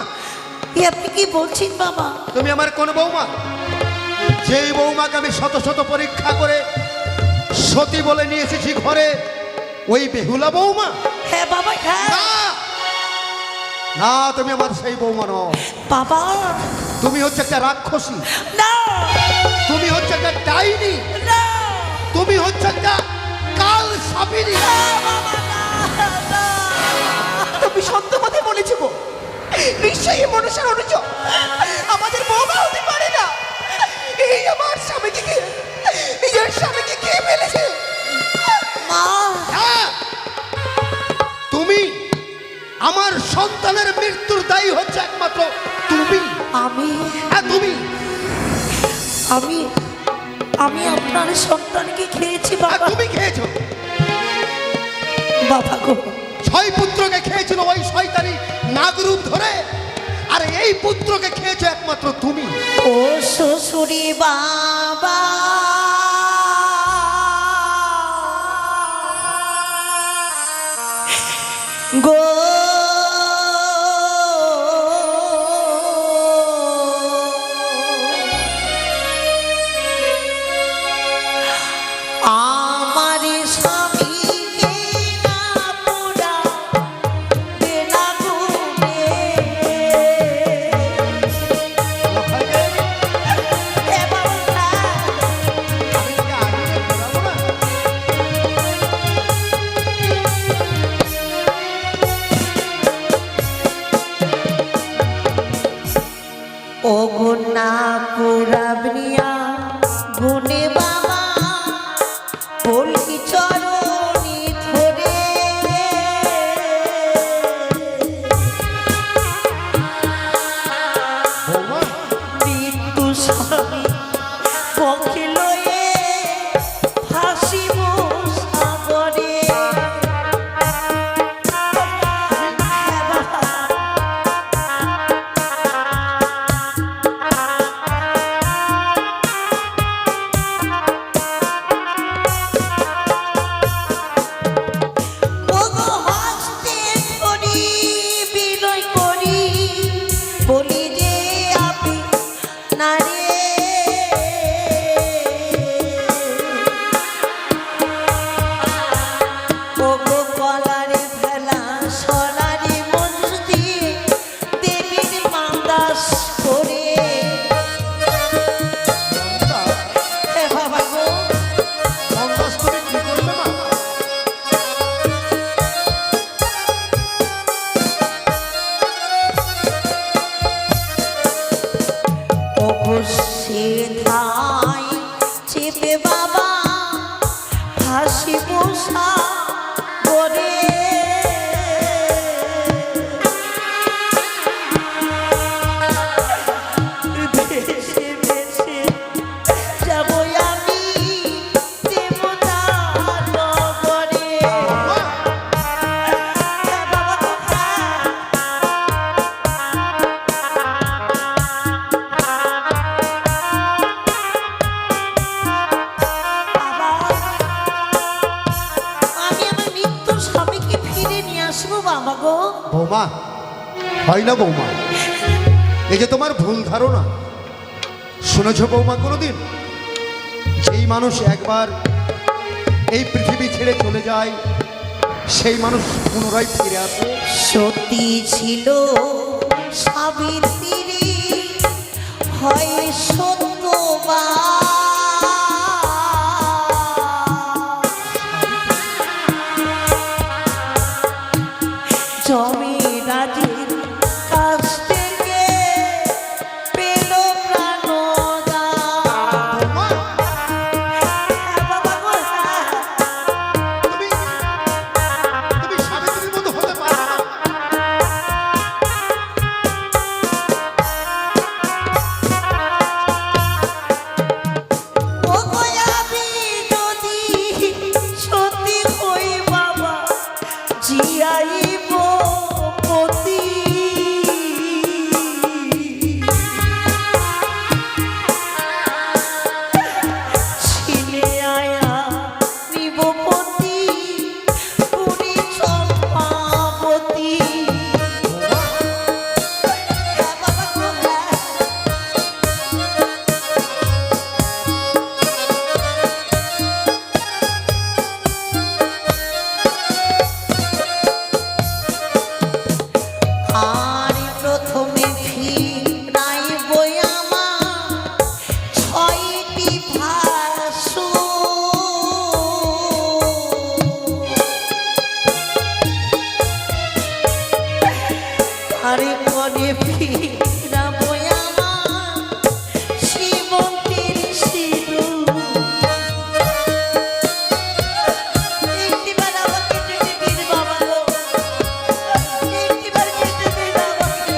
B: এ আপনি কি বলছেন বাবা?
E: তুমি আমার কোন বৌমা? যেই বৌমাকে আমি শত শত পরীক্ষা করে সতী বলে নিয়ে এসেছি ঘরে, ওই বেহুলা বৌমা?
B: হ্যাঁ বাবা, হ্যাঁ
E: না না, তুমি আমার সেই বৌমা নও।
B: বাবা।
E: তুমি হচ্ছে একটা রাক্ষসী,
B: না
E: তুমি হচ্ছে একটা ডাইনি,
B: না
E: তুমি হচ্ছে একটা কাল সাপিনী।
B: না, বাবা, না, না।
D: তুমি সত্য কথা বলেছো গো। নিশ্চয়ই মনসার অনুজ আমাদের বৌমা হতে পারে না। এই আমার স্বামীকে, নিজের স্বামীকে খেয়ে ফেলেছে।
B: মা,
E: হ্যাঁ, তুমি আমার সন্তানের মৃত্যুর দায়ী হচ্ছে একমাত্র তুমি।
B: আমি
E: হ্যাঁ, তুমি।
B: আমি আমি আপনার সন্তানকে খেয়েছি
E: আর
B: বাবা।
E: তুমি খেয়েছো।
B: বাবা গো,
E: 6 পুত্রকে খেয়েছিল ওই শয়তানি নাগরূপ ধরে, আর এই পুত্রকে খেয়েছো একমাত্র তুমি।
B: ও শ্বশুরি বাবা, গো আমার স্বামীকে না পোড়াবে না গো রে। হে বাবা,
E: আমি তোকে আগুনে পোড়াবো না।
B: ও গুনা পুরাবনিয়া গুনে বাবা বলি চরণি ধরে
E: বৌমা,
B: মৃত্যু স্বামী পক্ষে লয়ে ভাসিব সাগরে। হ্যাঁ বাবা।
E: বৌমা, হয় না বৌমা, এই যে তোমার ভুল ধারণা। শুনেছ বৌমা কোনোদিন যেই মানুষ একবার এই পৃথিবী ছেড়ে চলে যায় সেই মানুষ পুনরায় ফিরে আসে?
B: সত্যি ছিল সাবিত্রী, হয় সত্যবা জমি রাজের কাছ থেকে পেল প্রাণদান। হ্যাঁ বাবা গো, হ্যাঁ।
E: তুমি তুমি সাবিত্রীর মতো হতে পারো না।
B: ও গো আমি যদি সত্যি হই বাবা, জিয়াইব পতি। ছিলে আয়া নিব পতি, পুরী চম্পাবতী। হ্যাঁ বাবা গো, হ্যাঁ। আর প্রথমে ফিরাইব আমার ছয়টি ভাসু, আরে পরে ফিরাব আমার শ্রীমন্তীর সিঁদুর। একটিবার আমাকে যেতে দিন বাবা গো, একটিবার যেতে দিন আমাকে।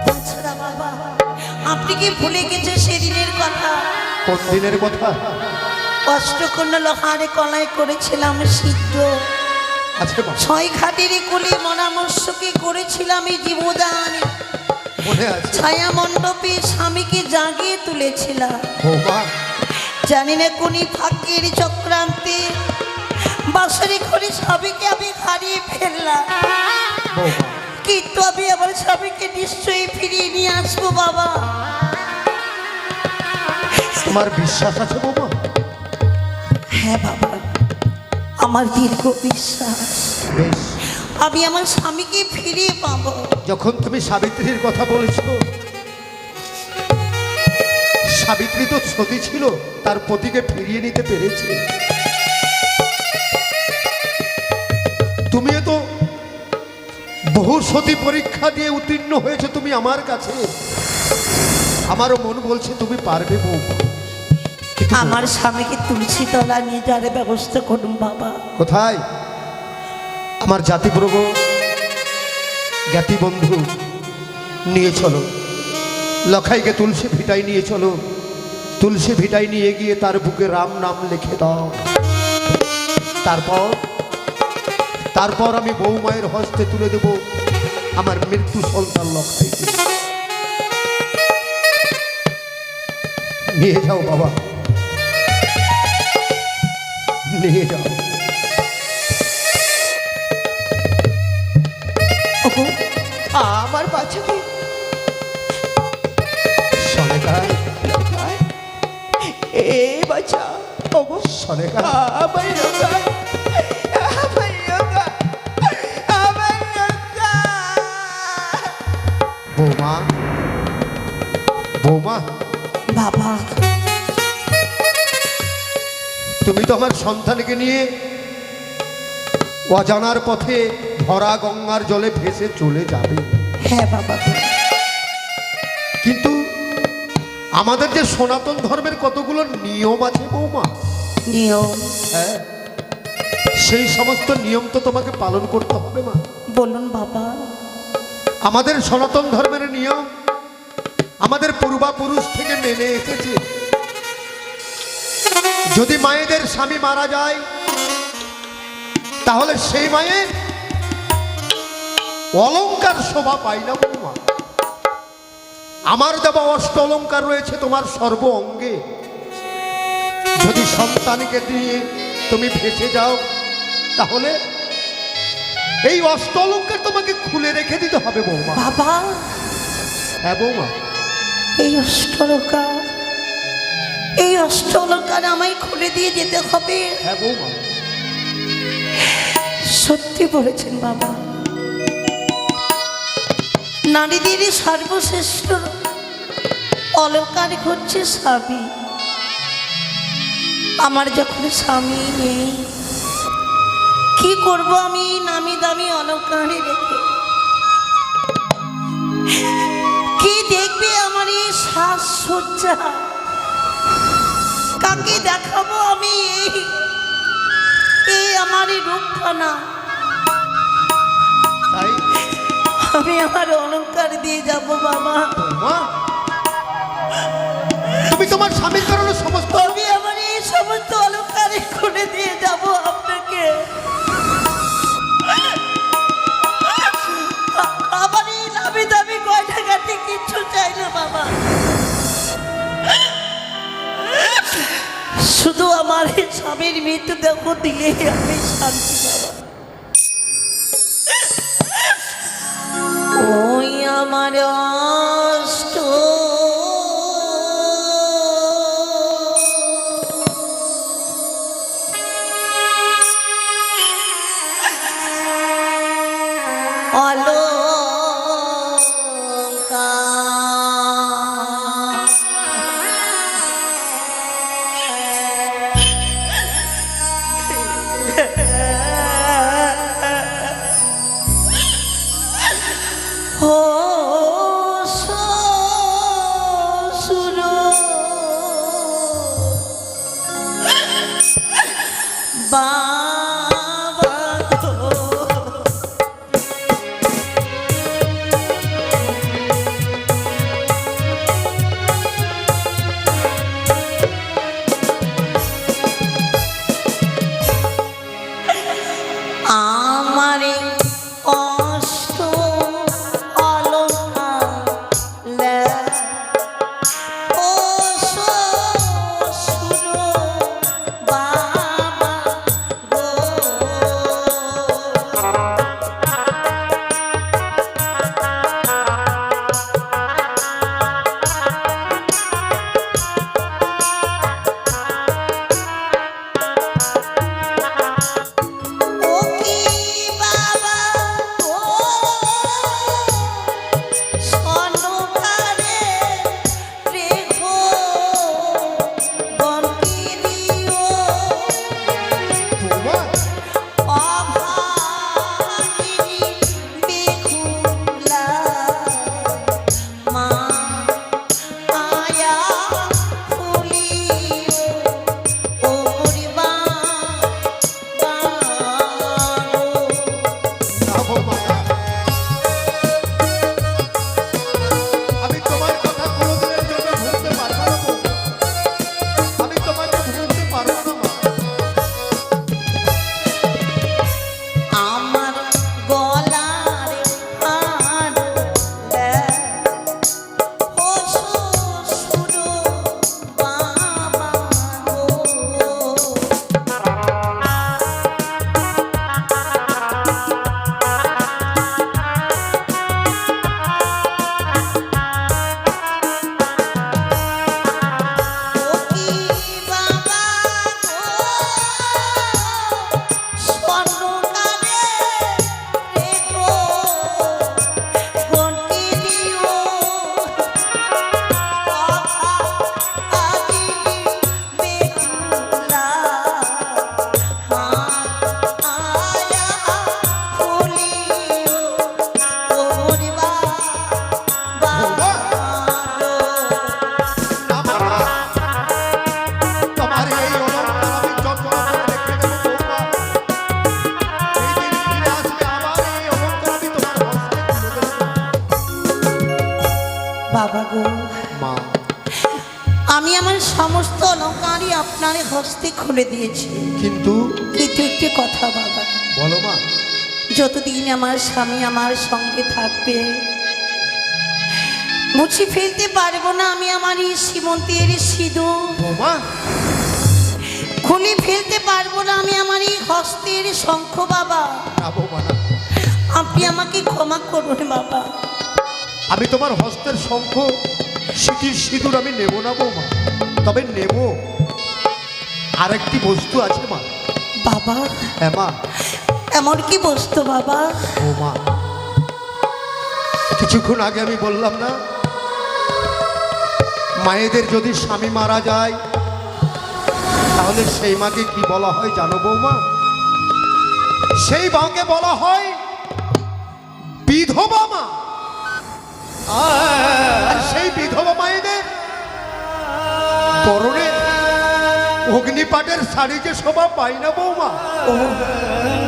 B: তাছাড়া বাবা, আপনি কি ভুলে গেছে সেদিনের কথা?
E: কোন দিনের কথা?
B: অষ্টকন্যা লোহারে কলাই করেছিলাম সিদ্ধ,
E: আচ্ছা মা,
B: ছয় ঘাটেরই কুলি মরামর্শকে করেছিলাম এই জীবদান,
E: মনে আছে
B: ছায়া মণ্ডপে স্বামীকে জাগিয়ে তুলেছিলাম।
E: বৌমা?
B: জানি না কোনি ভাগ্যের চক্রান্তে বাসরে ঘরে স্বামীকে আমি হারিয়ে ফেললাম,
E: বৌমা,
B: কিন্তু আমি আমার স্বামীকে নিশ্চয়ই ফিরিয়ে নিয়ে আসবো বাবা।
E: তোমার বিশ্বাস আছে বৌমা?
B: হ্যাঁ বাবা, আমার দীর্ঘ বিশ্বাস
E: বেশ,
B: আমি আমার স্বামীকে ফিরিয়ে পাবো।
E: যখন তুমি সাবিত্রীর কথা বলেছ, সাবিত্রী তো সতী ছিল, তার পতিকে ফিরিয়ে নিতে পেরেছে। তুমিও তো বহু সতী পরীক্ষা দিয়ে উত্তীর্ণ হয়েছে তুমি আমার কাছে। আমারও মন বলছে তুমি পারবে বৌমা। কিন্তু
B: আমার স্বামীকে তুলসী তলা নিয়ে যাওয়ার ব্যবস্থা করুন বাবা।
E: কোথায়? আমার জাতিপ্রভ জ্ঞাতি বন্ধু নিয়ে চলো, লখাইকে তুলসী ভিটাই নিয়ে চলো। তুলসী ভিটাই নিয়ে গিয়ে তার বুকে রাম নাম লিখে দাও। তারপর আমি বৌমায়ের হস্তে তুলে দেব আমার মৃত্যু সন্তান লখাইকে। নিয়ে যাও বাবা, নিয়ে যাও।
D: ওগো, আমার বাচ্চাকে
E: সনেকা,
D: এ বাচ্চা, ওগো
E: সনেকা,
D: আমার রোগা, আমার রোগা, আমার রোগা।
E: বৌমা, বৌমা,
B: বাবা,
E: তুমি তো আমার সন্তানকে নিয়ে অজানার পথে ভরা গঙ্গার জলে ভেসে চলে যাবে,
B: হ্যাঁ বাবা,
E: কিন্তু আমাদের যে সনাতন ধর্মের কতগুলো নিয়ম আছে বৌমা,
B: নিয়ম
E: হ্যাঁ, সেই সমস্ত নিয়ম তো তোমাকে পালন করতে হবে মা।
B: বলুন বাবা।
E: আমাদের সনাতন ধর্মের নিয়ম আমাদের পূর্বাপুরুষ থেকে মেনে এসেছে। যদি মায়েদের স্বামী মারা যায় তাহলে সেই মায়ের অলংকার শোভা পায় না বৌমা। আমার দেওয়া অষ্ট অলংকার রয়েছে তোমার সর্ব অঙ্গে। যদি সন্তানকে নিয়ে তুমি ভেসে যাও তাহলে এই অষ্টলঙ্কার তোমাকে খুলে রেখে দিতে হবে বৌমা।
B: বাবা,
E: হ্যাঁ বৌমা।
B: এই অষ্টলঙ্কার আমায় খুলে দিয়ে যেতে হবে?
E: হ্যাঁ বৌমা।
B: সত্যি বলেছেন বাবা। নারীদের সর্বশ্রেষ্ঠ অলঙ্কার হচ্ছে স্বামী। আমার যখন স্বামী নেই, কি করব আমি নামি দামি অলঙ্কারে রেখে? কি দেখবে আমার এই সাজসজ্জা? কাকে দেখাবো আমি এই আমার এই রূপখানা?
E: তাই
B: আমি আমার অলঙ্কার দিয়ে যাব বাবা।
E: বৌমা, তুমি তোমার স্বামীর কারণে সমস্ত
B: আমি আমার এই সমস্ত অলঙ্কারে খুলে দিয়ে যাব আপনাকে। আমার এই নামি দামি গয়না গাটি কিচ্ছু চাই না বাবা। শুধু আমার এই স্বামীর মৃত্যুদেহ দিলে আমি শান্তি বাবা। ওই আমার অষ্ট বাবা গো,
E: মা,
B: আমি আমার সমস্ত অলঙ্কারই আপনার হস্তে খুলে দিয়েছি,
E: কিন্তু
B: কিন্তু একটি কথা বাবা,
E: বলো মা।
B: যতদিন আমার স্বামী আমার সঙ্গে থাকবে মুছে ফেলতে পারবো না আমি আমার এই সীমন্তের সিঁদুর।
E: বৌমা,
B: খুলে ফেলতে পারবো না আমি আমার এই হস্তের শঙ্খ বাবা।
E: না বৌমা না,
B: আপনি আমাকে ক্ষমা করুন বাবা।
E: আমি তোমার হস্তের শঙ্খ সিঁথির সিঁদুর আমি নেব না বৌমা, তবে নেব আরেকটি বস্তু আছে মা।
B: বাবা
E: হ্যাঁ মা।
B: এমন কি বস্তু বাবা?
E: বৌমা, কিছুক্ষণ আগে আমি বললাম না, মায়েদের যদি স্বামী মারা যায় তাহলে সেই মাকে কি বলা হয় জানো বৌমা? সেই মাকে বলা হয় বিধবা মা। আর সেই বিধবা মায়েদের পরনে অগ্নিপাটের শাড়ি যে শোভা পাই না বৌমা।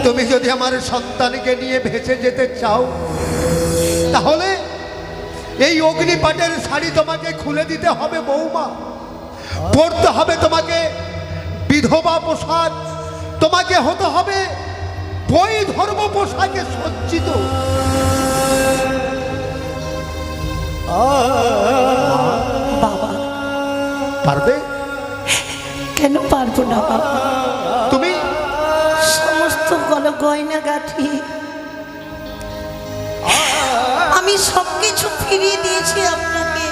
E: তুমি যদি আমার সন্তানকে নিয়ে ভেসে যেতে চাও তাহলে এই অগ্নিপাটের শাড়ি তোমাকে খুলে দিতে হবে বৌমা। পরতে হবে তোমাকে বিধবা পোশাক, তোমাকে হতে হবে বই ধর্ম পোশাকে সজ্জিত।
B: বাবা
E: পারবে?
B: কেন পারবো না বাবা?
E: তুমি
B: সমস্ত গয়না গাঠি আমি সবকিছু ফিরিয়ে দিয়েছি আপনাকে।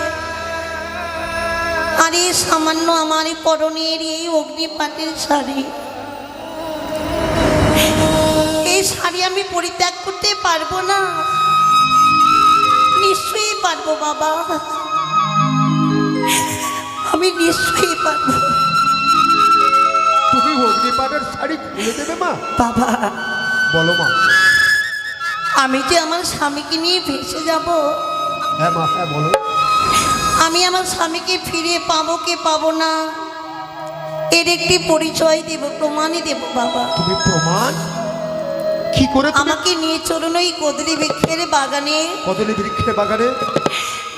B: আর এই সামান্য আমার এই পরনের এই অগ্নিপাতের শাড়ি, এই শাড়ি আমি পরিত্যাগ করতে পারবো না। নিশ্চয়ই পারবো বাবা, আমি নিশ্চয়ই পারবো।
E: তুমি অগ্নিপাটের শাড়ি খুলে দেবে মা?
B: বাবা
E: বলো মা।
B: আমি যে আমার স্বামীকে নিয়ে ভেসে যাব,
E: হ্যাঁ মা, হ্যাঁ বলো।
B: আমি আমার স্বামীকে ফিরে পাবো কি পাবো না এর একটি পরিচয় দেব, প্রমাণই দেব বাবা।
E: তুমি প্রমাণ কি করে?
B: আমাকে নিয়ে চলুন ওই কদলি বৃক্ষের বাগানে।
E: কদলি বৃক্ষের বাগানে?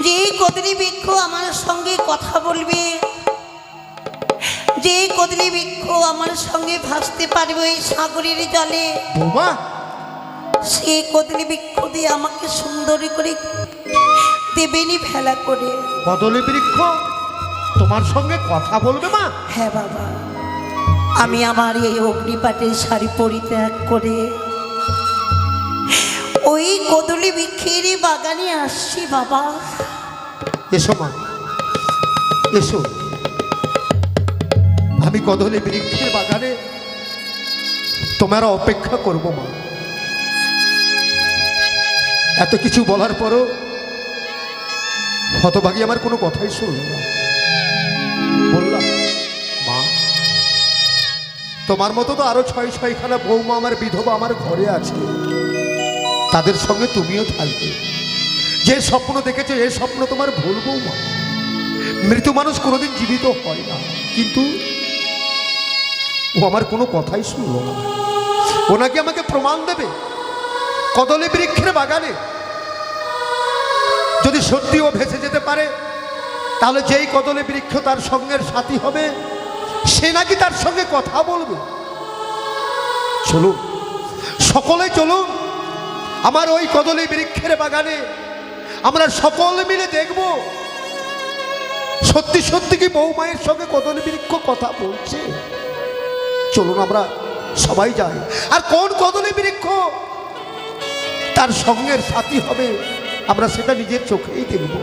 B: যে কদলি বৃক্ষ আমার সঙ্গে কথা বলবে, যে কদলি বৃক্ষ আমার সঙ্গে ভাসতে পারবে ওই সাগরের জলে,
E: বৌমা
B: সেই কদলি বৃক্ষ দিয়ে আমাকে সুন্দর করে দেবেনি ভেলা করে।
E: কদলি বৃক্ষ তোমার সঙ্গে কথা বলবে মা?
B: হ্যাঁ বাবা, আমি আমার এই অগ্নিপাটের শাড়ি পরিত্যাগ করে ওই কদলি বৃক্ষের বাগানে আসছি বাবা।
E: এসো মা, এসো। আমি কদলি বৃক্ষের বাগানে তোমার অপেক্ষা করব মা। এত কিছু বলার পরও হতভাগী আমার কোনো কথাই শুনল না। বললাম মা, তোমার মতো তো আরো ছয়খানা বৌমা আমার বিধবা আমার ঘরে আছে, তাদের সঙ্গে তুমিও থাকবে। যে স্বপ্ন দেখেছো এই স্বপ্ন তোমার ভুল বৌমা। মৃত মানুষ কোনোদিন জীবিত হয় না, কিন্তু ও আমার কোনো কথাই শুনলো না। ও নাকি আমাকে প্রমাণ দেবে কদলি বৃক্ষের বাগানে। যদি সত্যি ও ভেসে যেতে পারে তাহলে যেই কদলি বৃক্ষ তার সঙ্গের সাথী হবে সে নাকি তার সঙ্গে কথা বলবে। চলুন সকলে চলুন আমার ওই কদলি বৃক্ষের বাগানে, আমরা সকলে মিলে দেখব সত্যি সত্যি কি বৌমায়ের সঙ্গে কদলি বৃক্ষ কথা বলছে। চলুন আমরা সবাই যাই। আর কোন কদলি বৃক্ষ তার সঙ্গের সাথী হবে আমরা সেটা নিজের চোখেই দেখব।